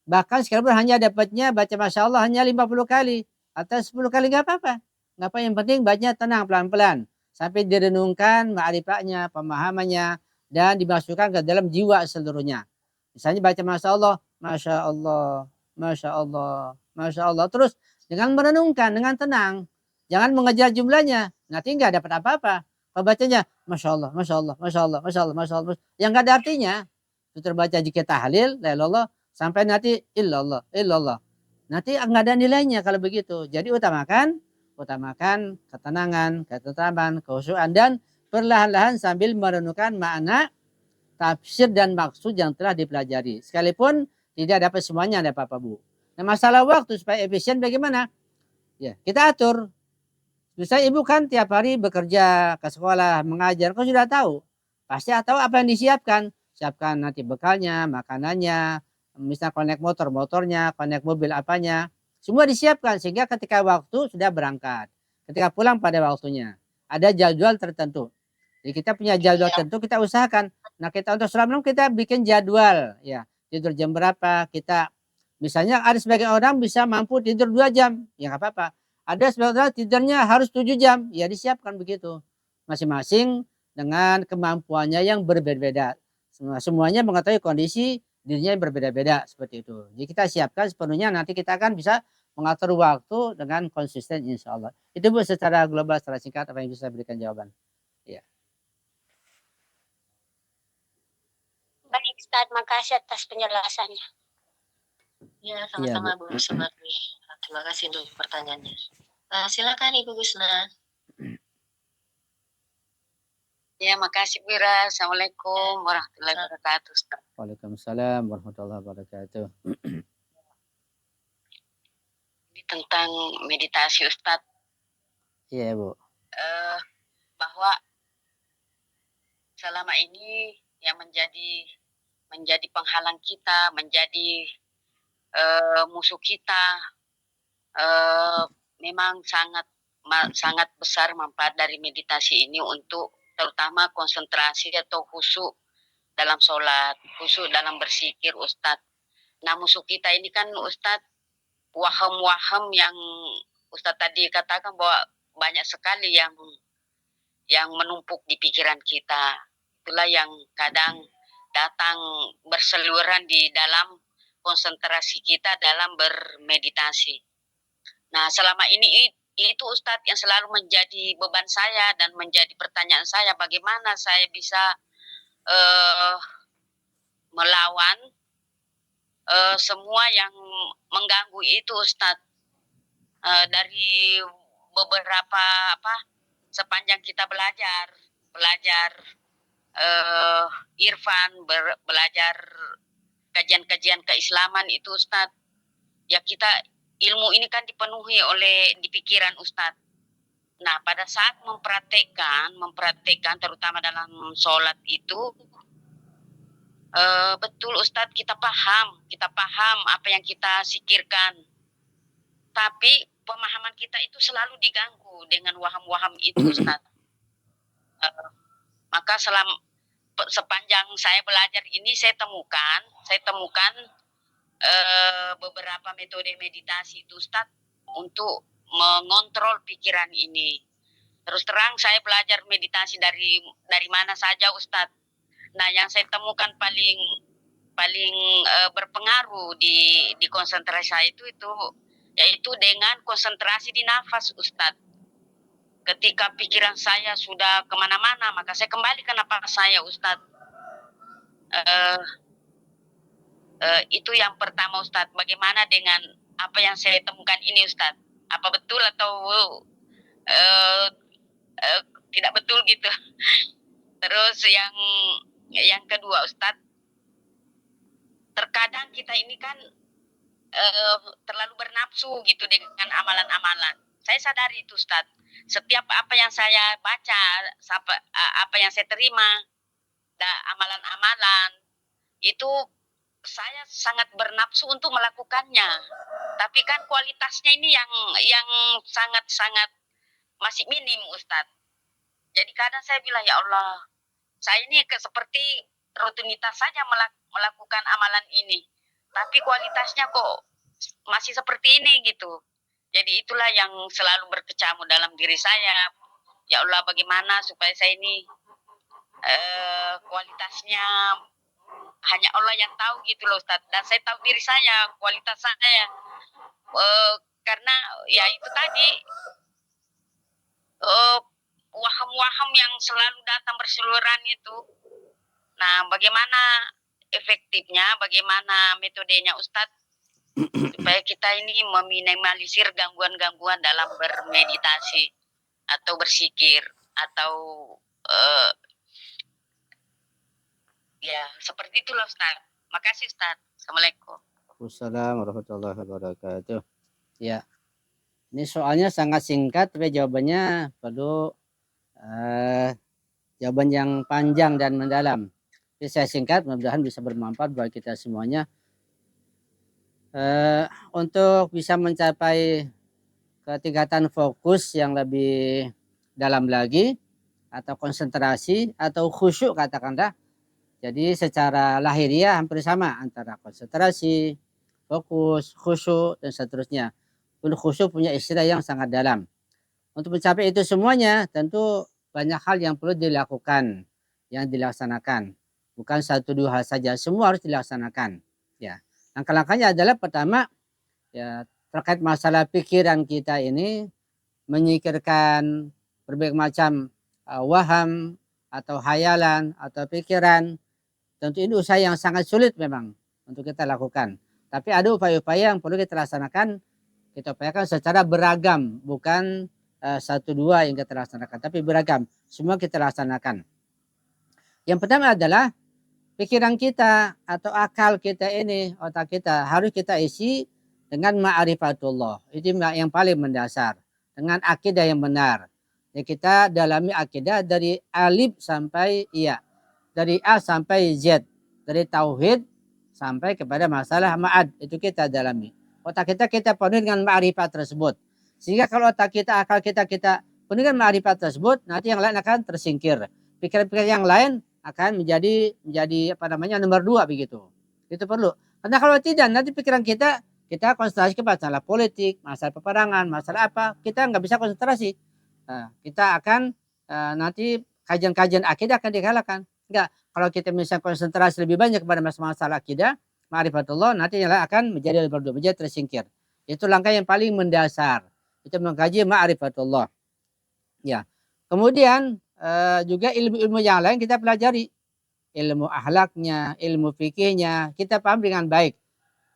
Speaker 3: Bahkan sekalipun hanya dapatnya baca Masya Allah hanya 50 kali. Atau 10 kali nggak apa-apa. Nggak apa, yang penting bacanya tenang, pelan-pelan. Sampai direnungkan ma'rifatnya, pemahamannya, dan dimasukkan ke dalam jiwa seluruhnya. Misalnya baca Masya Allah, Masya Allah, Masya Allah, Masya Allah. Terus dengan merenungkan, dengan tenang. Jangan mengejar jumlahnya. Nanti nggak dapat apa-apa. Kalau bacanya Masya Allah, Masya Allah, Masya Allah, Masya Allah, Masya Allah. Yang nggak ada artinya. Itu terbaca jika tahlil, la ilallah, sampai nanti illallah, illallah. Nanti nggak ada nilainya kalau begitu. Jadi utamakan ketenangan, ketentraman, kehusyuan, dan perlahan-lahan sambil merenungkan makna, tafsir, dan maksud yang telah dipelajari. Sekalipun tidak dapat semuanya, ada apa-apa, Bu. Nah, masalah waktu supaya efisien bagaimana? Ya, kita atur. Misalnya ibu kan tiap hari bekerja, ke sekolah, mengajar, kau sudah tahu. Pasti tahu apa yang disiapkan. Siapkan nanti bekalnya, makanannya, misalnya konek motornya, konek mobil apanya. Semua disiapkan sehingga ketika waktu sudah berangkat. Ketika pulang pada waktunya. Ada jadwal tertentu. Jadi kita punya jadwal tertentu, kita usahakan. Nah, kita untuk sholat malam kita bikin jadwal. Ya, tidur jam berapa, kita misalnya ada sebagian orang bisa mampu tidur 2 jam. Ya nggak apa-apa. Ada sebagian orang tidurnya harus 7 jam. Ya disiapkan begitu. Masing-masing dengan kemampuannya yang berbeda-beda. Semuanya mengetahui kondisi dirinya yang berbeda-beda seperti itu. Jadi kita siapkan sepenuhnya, nanti kita akan bisa mengatur waktu dengan konsisten insya Allah. Itu Bu secara global, secara singkat apa yang bisa berikan jawaban. Ya.
Speaker 4: Baik, Ustaz, makasih atas penjelasannya.
Speaker 1: Ya, sama-sama
Speaker 3: Bu.
Speaker 1: Bu Sumarni. Terima kasih untuk pertanyaannya. Silakan Ibu Gusna.
Speaker 8: Ya, makasih Wira. Assalamualaikum warahmatullahi wabarakatuh.
Speaker 3: Waalaikumsalam warahmatullahi wabarakatuh.
Speaker 8: Ini tentang meditasi Ustadz.
Speaker 3: Iya, Bu.
Speaker 8: Bahwa selama ini yang menjadi penghalang kita, menjadi musuh kita, memang sangat besar manfaat dari meditasi ini untuk terutama konsentrasi atau khusyuk dalam sholat, khusyuk dalam bersikir Ustadz. Nah, musuh kita ini kan Ustadz, waham-waham yang Ustadz tadi katakan bahwa banyak sekali yang menumpuk di pikiran kita. Itulah yang kadang datang berseliweran di dalam konsentrasi kita dalam bermeditasi. Nah, selama ini itu Ustadz yang selalu menjadi beban saya dan menjadi pertanyaan saya, bagaimana saya bisa melawan semua yang mengganggu itu Ustadz. Dari beberapa sepanjang kita belajar Irfan, belajar kajian-kajian keislaman itu Ustadz. Ya kita ilmu ini kan dipenuhi di pikiran Ustadz. Nah pada saat mempraktekkan terutama dalam sholat itu betul Ustadz kita paham apa yang kita sikirkan. Tapi pemahaman kita itu selalu diganggu dengan waham-waham itu Ustadz. Maka sepanjang saya belajar ini saya temukan beberapa metode meditasi itu Ustadz untuk mengontrol pikiran ini. Terus terang saya belajar meditasi dari mana saja Ustadz. Nah yang saya temukan paling berpengaruh di konsentrasi saya itu yaitu dengan konsentrasi di nafas Ustadz. Ketika pikiran saya sudah kemana-mana, maka saya kembali ke nafas saya Ustadz. Itu yang pertama Ustadz. Bagaimana dengan apa yang saya temukan ini Ustadz? Apa betul atau tidak betul gitu? Terus yang kedua Ustadz, terkadang kita ini kan terlalu bernafsu gitu dengan amalan-amalan. Saya sadari itu Ustadz. Setiap apa yang saya baca, apa yang saya terima, amalan-amalan, itu saya sangat bernafsu untuk melakukannya. Tapi kan kualitasnya ini yang sangat-sangat masih minim Ustadz. Jadi kadang saya bilang, ya Allah, saya ini seperti rutinitas saja melakukan amalan ini. Tapi kualitasnya kok masih seperti ini gitu. Jadi itulah yang selalu berkecamuk dalam diri saya. Ya Allah, bagaimana supaya saya ini kualitasnya hanya Allah yang tahu gitu loh Ustaz. Dan saya tahu diri saya, kualitas saya. Karena ya itu tadi waham-waham yang selalu datang berseliweran itu. Nah, bagaimana efektifnya, bagaimana metodenya Ustadz supaya kita ini meminimalisir gangguan-gangguan dalam bermeditasi atau bersikir atau ya seperti itulah Ustadz. Makasih Ustadz. Assalamualaikum.
Speaker 3: Waalaikumsalam warahmatullahi wabarakatuh. Ya, ini soalnya sangat singkat, tapi jawabannya perlu jawaban yang panjang dan mendalam. Jadi saya singkat, mudah-mudahan bisa bermanfaat bagi kita semuanya. Untuk bisa mencapai ketingkatan fokus yang lebih dalam lagi, atau konsentrasi, atau khusyuk katakanlah. Jadi secara lahiriah hampir sama antara konsentrasi, fokus, khusyuk, dan seterusnya. Untuk khusyuk punya istilah yang sangat dalam. Untuk mencapai itu semuanya tentu banyak hal yang perlu dilakukan, yang dilaksanakan. Bukan satu dua hal saja, semua harus dilaksanakan. Ya, langkah-langkahnya adalah pertama, ya terkait masalah pikiran kita ini, menyingkirkan berbagai macam waham atau hayalan atau pikiran. Tentu ini usaha yang sangat sulit memang untuk kita lakukan. Tapi ada upaya-upaya yang perlu kita laksanakan, kita upayakan secara beragam, bukan satu dua yang kita laksanakan, tapi beragam. Semua kita laksanakan. Yang pertama adalah pikiran kita atau akal kita ini, otak kita harus kita isi dengan ma'rifatullah. Itu yang paling mendasar. Dengan akidah yang benar. Ya, kita dalami akidah dari alif sampai iya. Dari A sampai Z. Dari tauhid sampai kepada masalah ma'ad. Itu kita dalami. Otak kita penuhi dengan ma'rifat tersebut. Sehingga kalau otak kita, akal kita penuhi dengan ma'rifat tersebut, nanti yang lain akan tersingkir. Pikiran-pikiran yang lain akan menjadi nomor dua begitu. Itu perlu. Karena kalau tidak, nanti pikiran kita konsentrasi ke masalah politik, masalah peperangan, masalah apa, kita nggak bisa konsentrasi. Nah, kita akan nanti kajian-kajian akidah akan dikalahkan. Enggak, kalau kita misalnya konsentrasi lebih banyak kepada masalah akidah, ma'rifatullah, nanti yang lain akan menjadi berdoa, menjadi tersingkir. Itu langkah yang paling mendasar. Itu mengkaji ma'rifatullah. Ya. Kemudian juga ilmu-ilmu yang lain kita pelajari. Ilmu akhlaknya, ilmu fikihnya, kita paham dengan baik.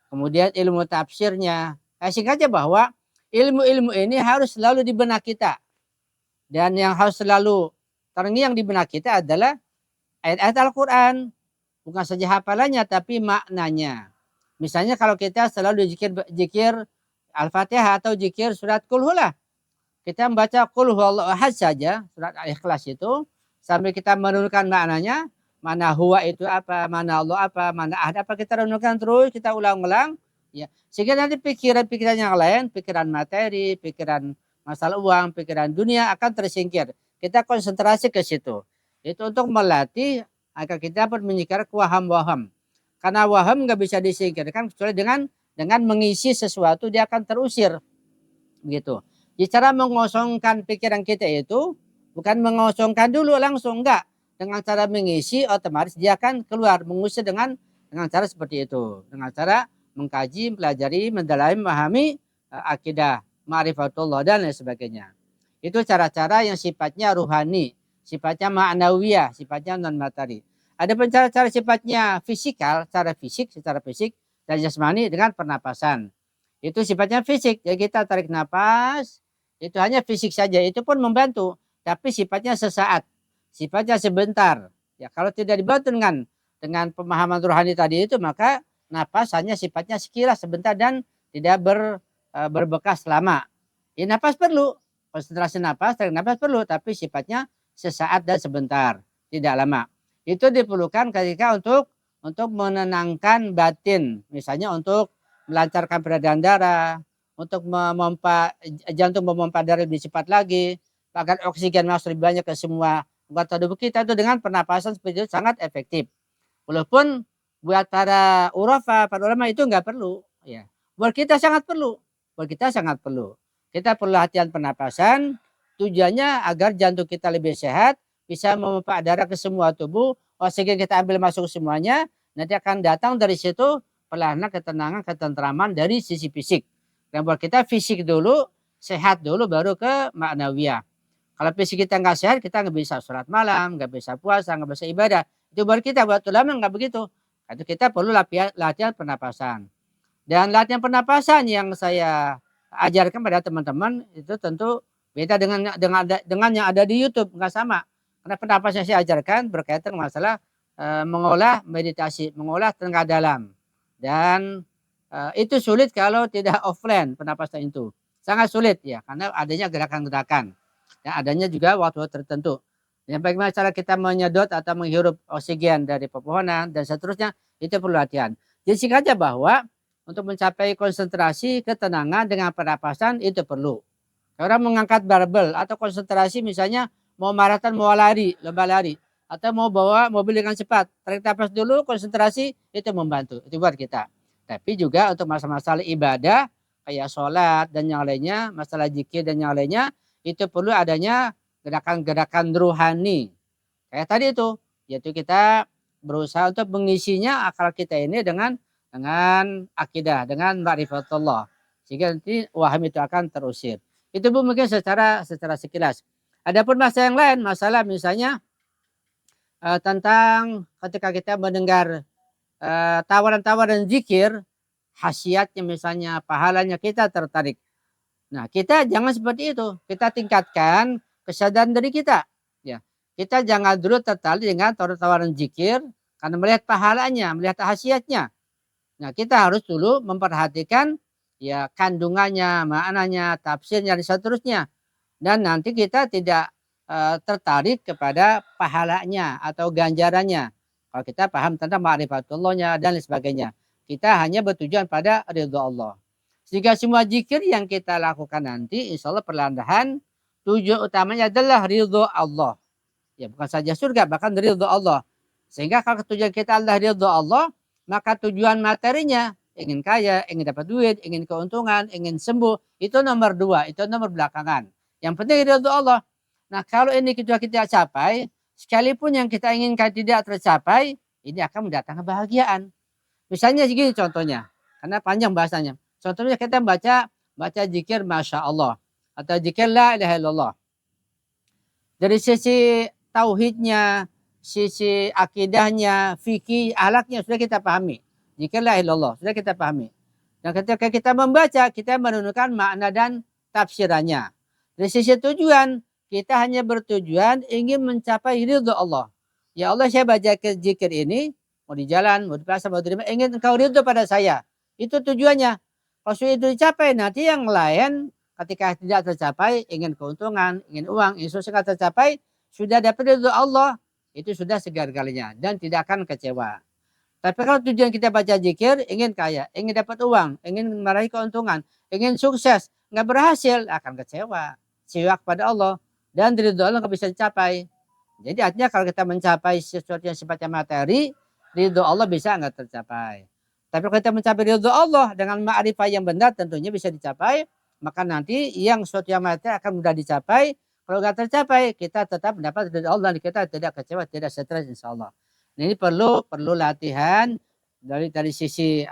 Speaker 3: Kemudian ilmu tafsirnya. Singkatnya bahwa ilmu-ilmu ini harus selalu di benak kita. Dan yang harus selalu terngiang di benak kita adalah ayat-ayat Al-Quran. Bukan saja hafalannya, tapi maknanya. Misalnya kalau kita selalu zikir Al-Fatihah atau zikir surat Qul-Hulah. Kita membaca Qul Huwallahu Ahad saja, surat Al-Ikhlas itu, sambil kita menurunkan maknanya, mana huwa itu apa, mana Allah apa, mana ahad apa, kita renungkan terus, kita ulang-ulang. Ya. Sehingga nanti pikiran-pikiran yang lain, pikiran materi, pikiran masalah uang, pikiran dunia akan tersingkir. Kita konsentrasi ke situ. Itu untuk melatih agar kita dapat menyingkir waham-waham. Karena waham nggak bisa disingkirkan kecuali dengan mengisi sesuatu, dia akan terusir. Begitu. Jadi cara mengosongkan pikiran kita itu bukan mengosongkan dulu langsung, enggak. Dengan cara mengisi otomatis dia akan keluar, mengusir dengan cara seperti itu. Dengan cara mengkaji, pelajari, mendalami, memahami akidah, ma'rifatullah dan lain sebagainya. Itu cara-cara yang sifatnya ruhani, sifatnya ma'nawiyah, sifatnya non materi. Ada cara-cara sifatnya fisikal, secara fisik dan jasmani dengan pernapasan. Itu sifatnya fisik. Jadi kita tarik napas, itu hanya fisik saja, itu pun membantu, tapi sifatnya sesaat, sifatnya sebentar. Ya, kalau tidak dibantu dengan pemahaman rohani tadi itu, maka napas hanya sifatnya sekilas, sebentar dan tidak berbekas lama. Ya, napas perlu, konsentrasi napas, tarik napas perlu, tapi sifatnya sesaat dan sebentar, tidak lama. Itu diperlukan ketika untuk menenangkan batin, misalnya untuk melancarkan peredaran darah, untuk jantung memompa darah lebih cepat lagi, agar oksigen masuk lebih banyak ke semua anggota tubuh kita. Itu dengan pernapasan seperti itu sangat efektif. Walaupun buat para urafa, para ulama itu nggak perlu. Ya. Buat kita sangat perlu. Kita perlu latihan pernapasan, tujuannya agar jantung kita lebih sehat, bisa memompa darah ke semua tubuh, oksigen kita ambil masuk semuanya, nanti akan datang dari situ perlahan ketenangan, ketentraman dari sisi fisik. Dan buat kita fisik dulu, sehat dulu, baru ke maknawiyah. Kalau fisik kita nggak sehat, kita nggak bisa sholat malam, nggak bisa puasa, nggak bisa ibadah. Itu buat kita, buat ulama nggak begitu. Itu kita perlu latihan pernapasan. Dan latihan pernapasan yang saya ajarkan pada teman-teman itu tentu beda dengan yang ada di YouTube, nggak sama. Karena pernapasan yang saya ajarkan berkaitan masalah mengolah meditasi, mengolah tenaga dalam. Dan itu sulit kalau tidak offline pernapasan itu. Sangat sulit ya, karena adanya gerakan-gerakan. Ya, adanya juga waktu tertentu. Yang bagaimana cara kita menyedot atau menghirup oksigen dari pepohonan dan seterusnya, itu perlu latihan. Jadi singkatnya bahwa untuk mencapai konsentrasi, ketenangan dengan pernapasan itu perlu. Orang mengangkat barbel atau konsentrasi misalnya mau maraton, mau lari, lomba lari. Atau mau bawa mobil dengan cepat. Tarik napas dulu, konsentrasi, itu membantu. Itu buat kita. Tapi juga untuk masalah ibadah, kayak sholat dan yang lainnya, masalah zikir dan yang lainnya, itu perlu adanya gerakan-gerakan ruhani. Kayak tadi itu, yaitu kita berusaha untuk mengisinya akal kita ini dengan akidah, dengan ma'rifatullah. Sehingga nanti waham itu akan terusir. Itu Bu mungkin secara sekilas. Adapun masalah yang lain, masalah misalnya tentang ketika kita mendengar tawaran-tawaran zikir, khasiatnya misalnya, pahalanya, kita tertarik. Nah, kita jangan seperti itu. Kita tingkatkan kesadaran dari kita. Ya, kita jangan dulu tertarik dengan tawaran zikir karena melihat pahalanya, melihat khasiatnya. Nah, kita harus dulu memperhatikan ya kandungannya, maknanya, tafsirnya dan seterusnya. Dan nanti kita tidak tertarik kepada pahalanya atau ganjarannya. Kalau kita paham tentang ma'rifatullahnya dan lain sebagainya. Kita hanya bertujuan pada ridho Allah. Sehingga semua zikir yang kita lakukan nanti, insya Allah perlahan-lahan tujuan utamanya adalah ridho Allah. Ya bukan saja surga, bahkan ridho Allah. Sehingga kalau tujuan kita adalah ridho Allah, maka tujuan materinya, ingin kaya, ingin dapat duit, ingin keuntungan, ingin sembuh, itu nomor 2, itu nomor belakangan. Yang penting ridho Allah. Nah kalau ini kita capai, sekalipun yang kita inginkan tidak tercapai, ini akan mendatangkan kebahagiaan. Misalnya segini contohnya, karena panjang bahasanya. Contohnya kita baca zikir Masya Allah atau zikir La ilaha illallah. Dari sisi tauhidnya, sisi akidahnya, fikih, ahlaknya sudah kita pahami. Zikir La ilaha illallah sudah kita pahami. Dan ketika kita membaca, kita menentukan makna dan tafsirannya. Dari sisi tujuan, kita hanya bertujuan ingin mencapai ridho Allah. Ya Allah, saya baca ke zikir ini, mau di jalan, mau di pasar, mau di rumah, ingin engkau ridho pada saya. Itu tujuannya. Kalau sudah itu dicapai, nanti yang lain ketika tidak tercapai, ingin keuntungan, ingin uang, ingin sukses tercapai, sudah dapat ridho Allah, itu sudah segar-galanya dan tidak akan kecewa. Tapi kalau tujuan kita baca zikir, ingin kaya, ingin dapat uang, ingin meraih keuntungan, ingin sukses, nggak berhasil, akan kecewa. Siwak pada Allah. Dan ridho Allah nggak bisa dicapai. Jadi artinya kalau kita mencapai sesuatu yang sifatnya materi, ridho Allah bisa nggak tercapai. Tapi kalau kita mencapai ridho Allah dengan ma'rifah yang benar, tentunya bisa dicapai. Maka nanti yang sesuatu yang materi akan mudah dicapai. Kalau nggak tercapai, kita tetap mendapat ridho Allah dan kita tidak kecewa, tidak stres insya Allah. Ini perlu latihan dari sisi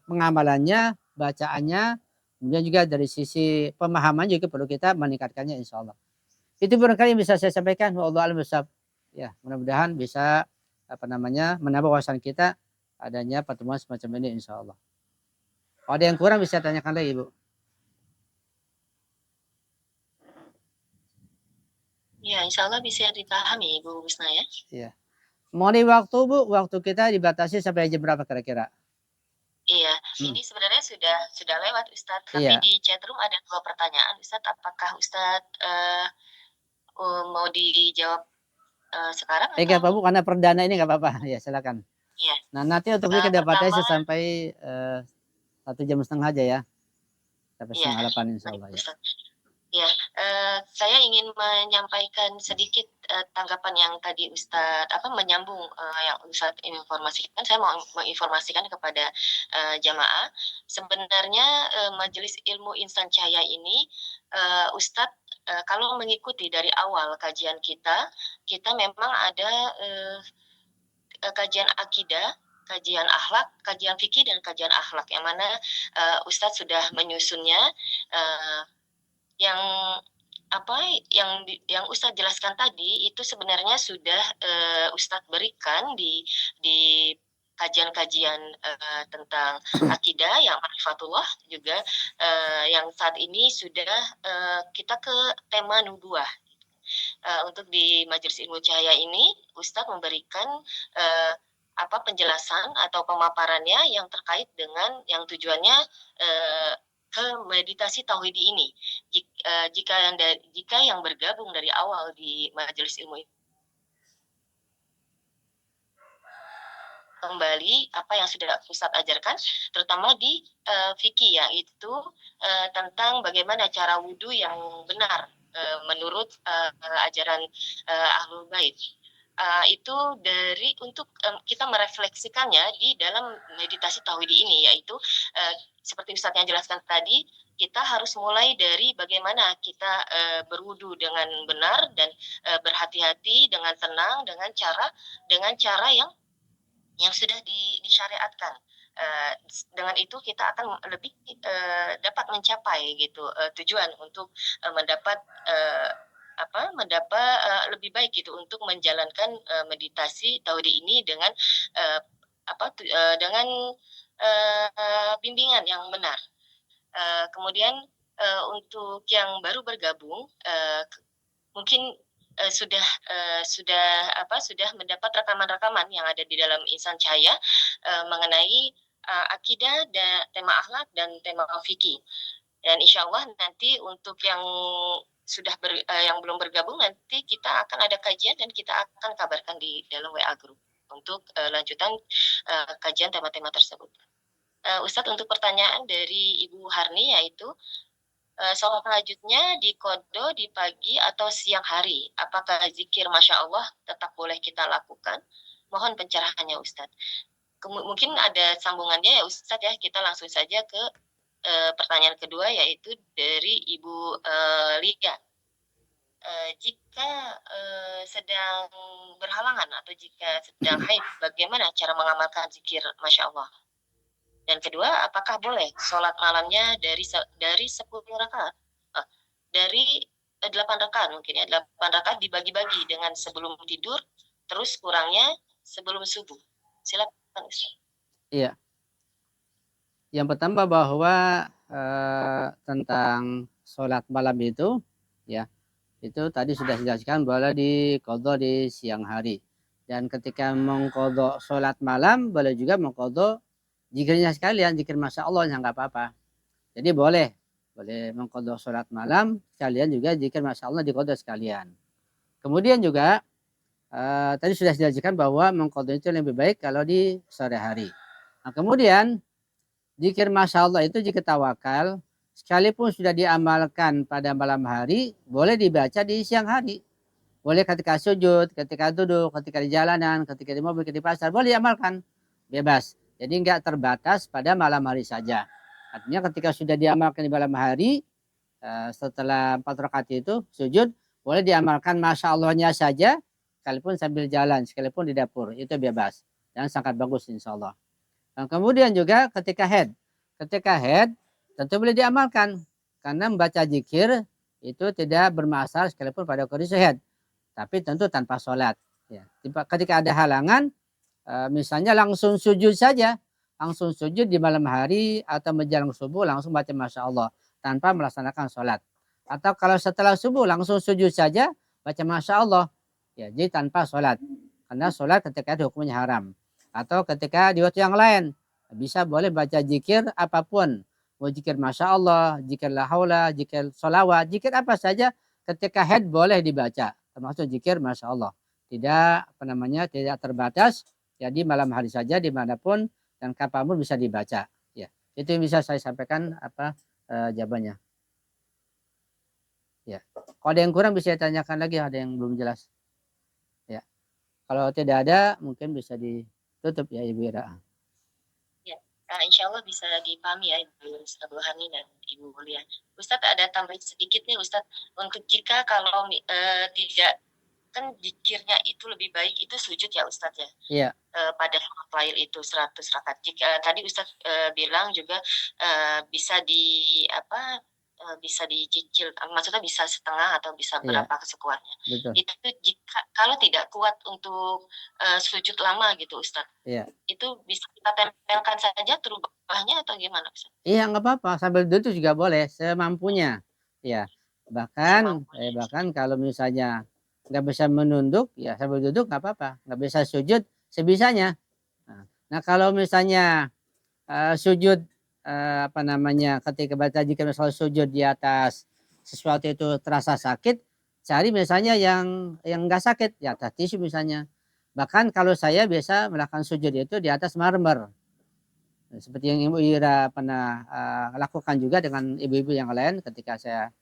Speaker 3: pengamalannya, bacaannya, kemudian juga dari sisi pemahaman juga perlu kita meningkatkannya insya Allah. Itu barangkali yang bisa saya sampaikan. Wallahu a'lam bishawab. Ya, mudah-mudahan bisa menambah wawasan kita adanya pertemuan semacam ini insya Allah. Kalau ada yang kurang bisa tanyakan lagi, Ibu.
Speaker 1: Ya, insya Allah bisa dipahami Bu Wisna ya.
Speaker 3: Iya. Mohon waktu Bu, waktu kita dibatasi sampai jam berapa kira-kira?
Speaker 1: Iya, ini sebenarnya sudah lewat Ustadz. Tapi
Speaker 3: Iya.
Speaker 1: di chatroom ada 2 pertanyaan Ustadz. Apakah Ustadz mau dijawab sekarang?
Speaker 3: Nggak apa-apa, karena perdana ini nggak apa-apa. Ya silakan.
Speaker 1: Iya.
Speaker 3: Nah nanti untuk kita batasi sampai 1,5 jam aja ya. Sampai setengah 8 insya Allah ya.
Speaker 1: Ya, saya ingin menyampaikan sedikit tanggapan yang tadi Ustadz menyambung yang Ustadz informasikan. Saya mau menginformasikan kepada jamaah. Sebenarnya Majelis Ilmu Insan Cahaya ini Ustadz kalau mengikuti dari awal kajian kita memang ada kajian akidah, kajian akhlak, kajian fikih dan kajian akhlak yang mana Ustadz sudah menyusunnya. Yang Ustadz jelaskan tadi itu sebenarnya sudah Ustadz berikan di kajian-kajian tentang akidah yang ma'rifatullah juga yang saat ini sudah kita ke tema nubuah. Untuk di Majelis Ilmu Cahaya ini Ustadz memberikan penjelasan atau pemaparannya yang terkait dengan yang tujuannya ke meditasi tauhidi ini. Jika yang bergabung dari awal di Majelis Ilmu kembali apa yang sudah Ustadz ajarkan, terutama di fikih yaitu tentang bagaimana cara wudhu yang benar menurut ajaran Ahlul Bait. Itu untuk kita merefleksikannya di dalam meditasi tauhidi ini, yaitu seperti Ustadz yang jelaskan tadi, kita harus mulai dari bagaimana kita berwudu dengan benar dan berhati-hati dengan tenang dengan cara yang sudah disyariatkan. Dengan itu kita akan lebih dapat mencapai gitu tujuan untuk mendapat lebih baik gitu untuk menjalankan meditasi tauhid ini dengan dengan bimbingan yang benar. Kemudian untuk yang baru bergabung mungkin sudah mendapat rekaman-rekaman yang ada di dalam Insan Cahaya mengenai akidah dan tema akhlak dan tema fikih. Dan insya Allah nanti untuk yang yang belum bergabung nanti kita akan ada kajian dan kita akan kabarkan di dalam WA group untuk lanjutan kajian tema-tema tersebut. Ustadz, untuk pertanyaan dari Ibu Harni yaitu sholat tahajudnya di kodo di pagi atau siang hari, apakah zikir Masya Allah tetap boleh kita lakukan? Mohon pencerahannya Ustadz. Mungkin ada sambungannya ya Ustadz ya, kita langsung saja ke pertanyaan kedua yaitu dari Ibu Lia. jika sedang berhalangan atau jika sedang haid, bagaimana cara mengamalkan zikir Masya Allah? Dan kedua, apakah boleh sholat malamnya dari 10 rakaat? Dari 8 rakaat mungkin ya, 8 rakaat dibagi-bagi dengan sebelum tidur, terus kurangnya sebelum subuh. Silakan Ustaz.
Speaker 3: Iya. Yang pertama bahwa tentang sholat malam itu, ya, itu tadi sudah dijelaskan bahwa diqadha di siang hari. Dan ketika mengqadha sholat malam, boleh juga mengqadha zikirnya sekalian, zikir Masya Allah, ya nggak apa-apa. Jadi boleh mengqadha sholat malam, sekalian juga zikir Masya Allah diqadha sekalian. Kemudian juga tadi sudah dijelaskan bahwa mengqadha itu lebih baik kalau di sore hari. Nah, kemudian zikir Masya Allah itu zikir tawakal, sekalipun sudah diamalkan pada malam hari, boleh dibaca di siang hari. Boleh ketika sujud, ketika duduk, ketika di jalanan, ketika di mobil, ketika di pasar, boleh diamalkan. Bebas. Jadi enggak terbatas pada malam hari saja. Artinya ketika sudah diamalkan di malam hari, setelah 4 rakaat itu sujud, boleh diamalkan Masya Allahnya saja, sekalipun sambil jalan, sekalipun di dapur. Itu bebas. Dan sangat bagus insya Allah. Nah, kemudian juga ketika head tentu boleh diamalkan. Karena membaca zikir itu tidak bermasalah sekalipun pada kondisi head. Tapi tentu tanpa sholat. Ya. Ketika ada halangan, misalnya langsung sujud saja, langsung sujud di malam hari atau menjelang subuh langsung baca Masya Allah tanpa melaksanakan sholat. Atau kalau setelah subuh langsung sujud saja baca Masya Allah, ya, jadi tanpa sholat. Karena sholat ketika itu hukumnya haram. Atau ketika di waktu yang lain bisa boleh baca zikir apapun, mau zikir Masya Allah, zikir la haula, zikir sholawat, zikir apa saja ketika head boleh dibaca. Termasuk zikir Masya Allah. Tidak terbatas. Jadi malam hari saja dimanapun dan kapanpun bisa dibaca. Ya, itu yang bisa saya sampaikan jawabannya. Ya, kalau ada yang kurang bisa ditanyakan lagi, ada yang belum jelas. Ya, kalau tidak ada mungkin bisa ditutup ya Ibu Ira.
Speaker 1: Ya, insya Allah bisa dipahami ya Ibu Hani dan Ibu Mulia. Ustadz ada tambahan sedikit nih Ustadz, untuk jika kalau tidak, kan zikirnya itu lebih baik itu sujud ya Ustadz ya.
Speaker 3: Iya.
Speaker 1: Pada file itu 100 rakaat. Jika tadi Ustadz bilang juga bisa bisa dicicil, maksudnya bisa setengah atau bisa berapa sekuatnya.
Speaker 3: Betul.
Speaker 1: Itu jika kalau tidak kuat untuk sujud lama gitu Ustadz.
Speaker 3: Iya.
Speaker 1: Itu bisa kita tempelkan saja terubahnya atau gimana Ustadz?
Speaker 3: Iya, nggak apa-apa, sambil duduk juga boleh semampunya. Ya. Bahkan kalau misalnya nggak bisa menunduk, ya sambil duduk nggak apa-apa. Nggak bisa sujud sebisanya. Nah kalau misalnya sujud ketika baca zikir misalnya sujud di atas sesuatu itu terasa sakit, cari misalnya yang nggak sakit di atas tisu misalnya. Bahkan kalau saya biasa melakukan sujud itu di atas marmer, seperti yang Ibu Ira pernah lakukan juga dengan ibu-ibu yang lain ketika saya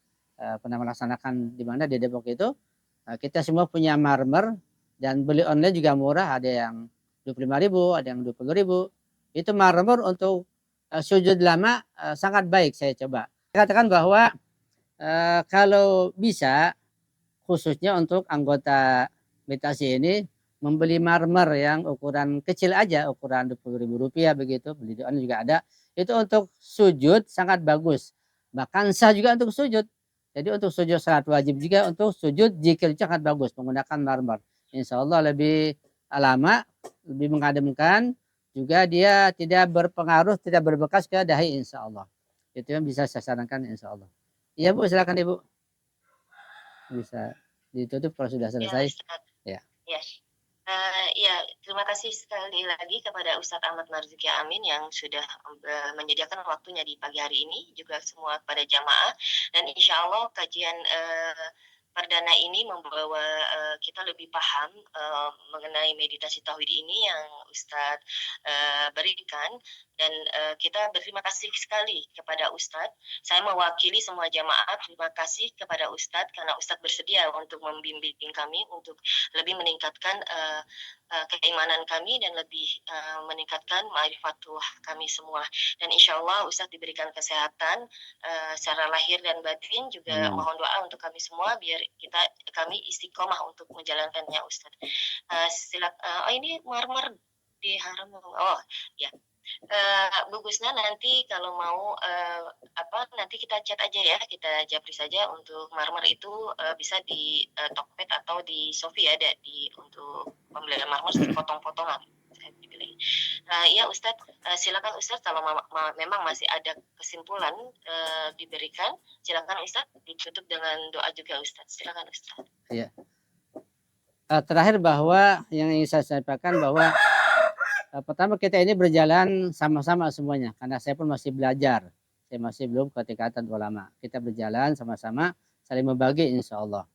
Speaker 3: pernah melaksanakan di mana di Depok itu. Kita semua punya marmer dan beli online juga murah, ada yang 25.000, ada yang 20.000. Itu marmer untuk sujud lama sangat baik, saya coba. Saya katakan bahwa kalau bisa khususnya untuk anggota meditasi ini membeli marmer yang ukuran kecil aja, ukuran Rp20.000 begitu, beli di online juga ada. Itu untuk sujud sangat bagus. Bahkan sah juga untuk sujud. Jadi untuk sujud salat wajib juga, untuk sujud zikir sangat bagus menggunakan marmer. Insya Allah lebih lama, lebih mengademkan, juga dia tidak berpengaruh, tidak berbekas ke dahi insya Allah. Itu yang bisa saya sarankan insya Allah. Iya Bu, silakan Ibu. Bisa ditutup kalau sudah selesai.
Speaker 1: Ya. Ya, terima kasih sekali lagi kepada Ustadz Ahmad Marzuki Amin yang sudah menyediakan waktunya di pagi hari ini, juga semua kepada jamaah, dan insya Allah kajian perdana ini membawa kita lebih paham mengenai meditasi tauhid ini yang Ustadz berikan, dan kita berterima kasih sekali kepada Ustadz. Saya mewakili semua jamaah terima kasih kepada Ustadz karena Ustadz bersedia untuk membimbing kami untuk lebih meningkatkan keimanan kami dan lebih meningkatkan ma'rifatullah kami semua. Dan insya Allah Ustadz diberikan kesehatan secara lahir dan batin, juga mohon doa untuk kami semua biar kami istiqomah untuk menjalankannya Ustadz. Oh ini marmer di haram. Oh ya. Bu Gusna nanti kalau mau nanti kita chat aja ya, kita japri saja untuk marmer itu bisa di Tokped atau di Shopee ada untuk pembelian marmer potong-potongan. Ya Ustadz, silakan Ustadz kalau memang masih ada kesimpulan diberikan, silakan Ustadz ditutup dengan doa juga Ustadz. Silakan Ustadz.
Speaker 3: Iya. Terakhir bahwa yang ingin saya sampaikan bahwa pertama kita ini berjalan sama-sama semuanya, karena saya pun masih belajar, saya masih belum ke tingkatan ulama. Kita berjalan sama-sama, saling membagi insya Allah.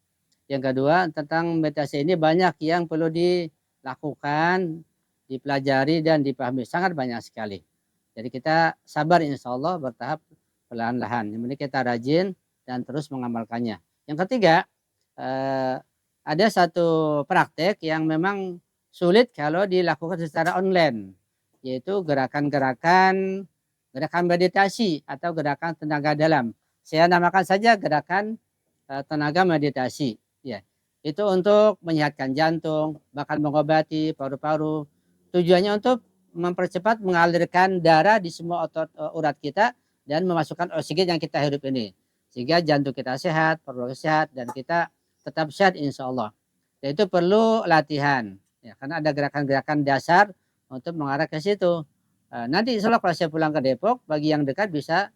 Speaker 3: Yang kedua, tentang meditasi ini banyak yang perlu dilakukan, dipelajari dan dipahami, sangat banyak sekali. Jadi kita sabar insya Allah, bertahap perlahan-lahan. Yang penting kita rajin dan terus mengamalkannya. Yang ketiga, ada satu praktek yang memang sulit kalau dilakukan secara online, yaitu gerakan meditasi atau gerakan tenaga dalam. Saya namakan saja gerakan tenaga meditasi. Ya, itu untuk menyehatkan jantung, bahkan mengobati paru-paru. Tujuannya untuk mempercepat mengalirkan darah di semua otot urat kita dan memasukkan oksigen yang kita hirup ini, sehingga jantung kita sehat, paru-paru sehat, dan kita tetap sehat insya Allah. Dan itu perlu latihan. Ya, karena ada gerakan-gerakan dasar untuk mengarah ke situ. Nanti insya Allah kalau saya pulang ke Depok, bagi yang dekat bisa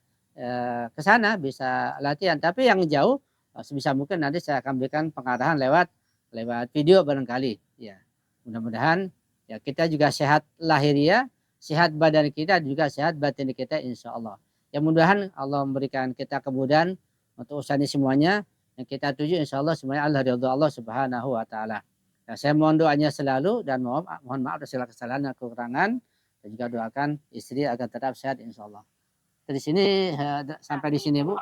Speaker 3: ke sana, bisa latihan. Tapi yang jauh, sebisa mungkin nanti saya akan berikan pengarahan lewat video barangkali. Ya, mudah-mudahan ya kita juga sehat lahiriah, sehat badan kita, juga sehat batin kita insya Allah. Ya mudah-mudahan Allah memberikan kita kemudahan untuk usaha ini semuanya. Yang kita tuju insya Allah semuanya Allah ridha Allah subhanahu wa ta'ala. Nah, saya mohon doanya selalu dan mohon maaf atas segala kesalahan dan kekurangan, dan juga doakan istri agar tetap sehat insya Allah. Dari sini sampai di sini Bu,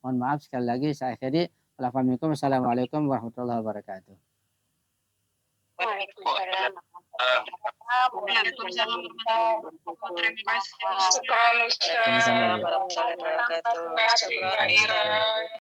Speaker 3: mohon maaf sekali lagi saya akhiri. Assalamualaikum warahmatullahi wabarakatuh.
Speaker 4: Waalaikumsalam.
Speaker 6: Terima kasih.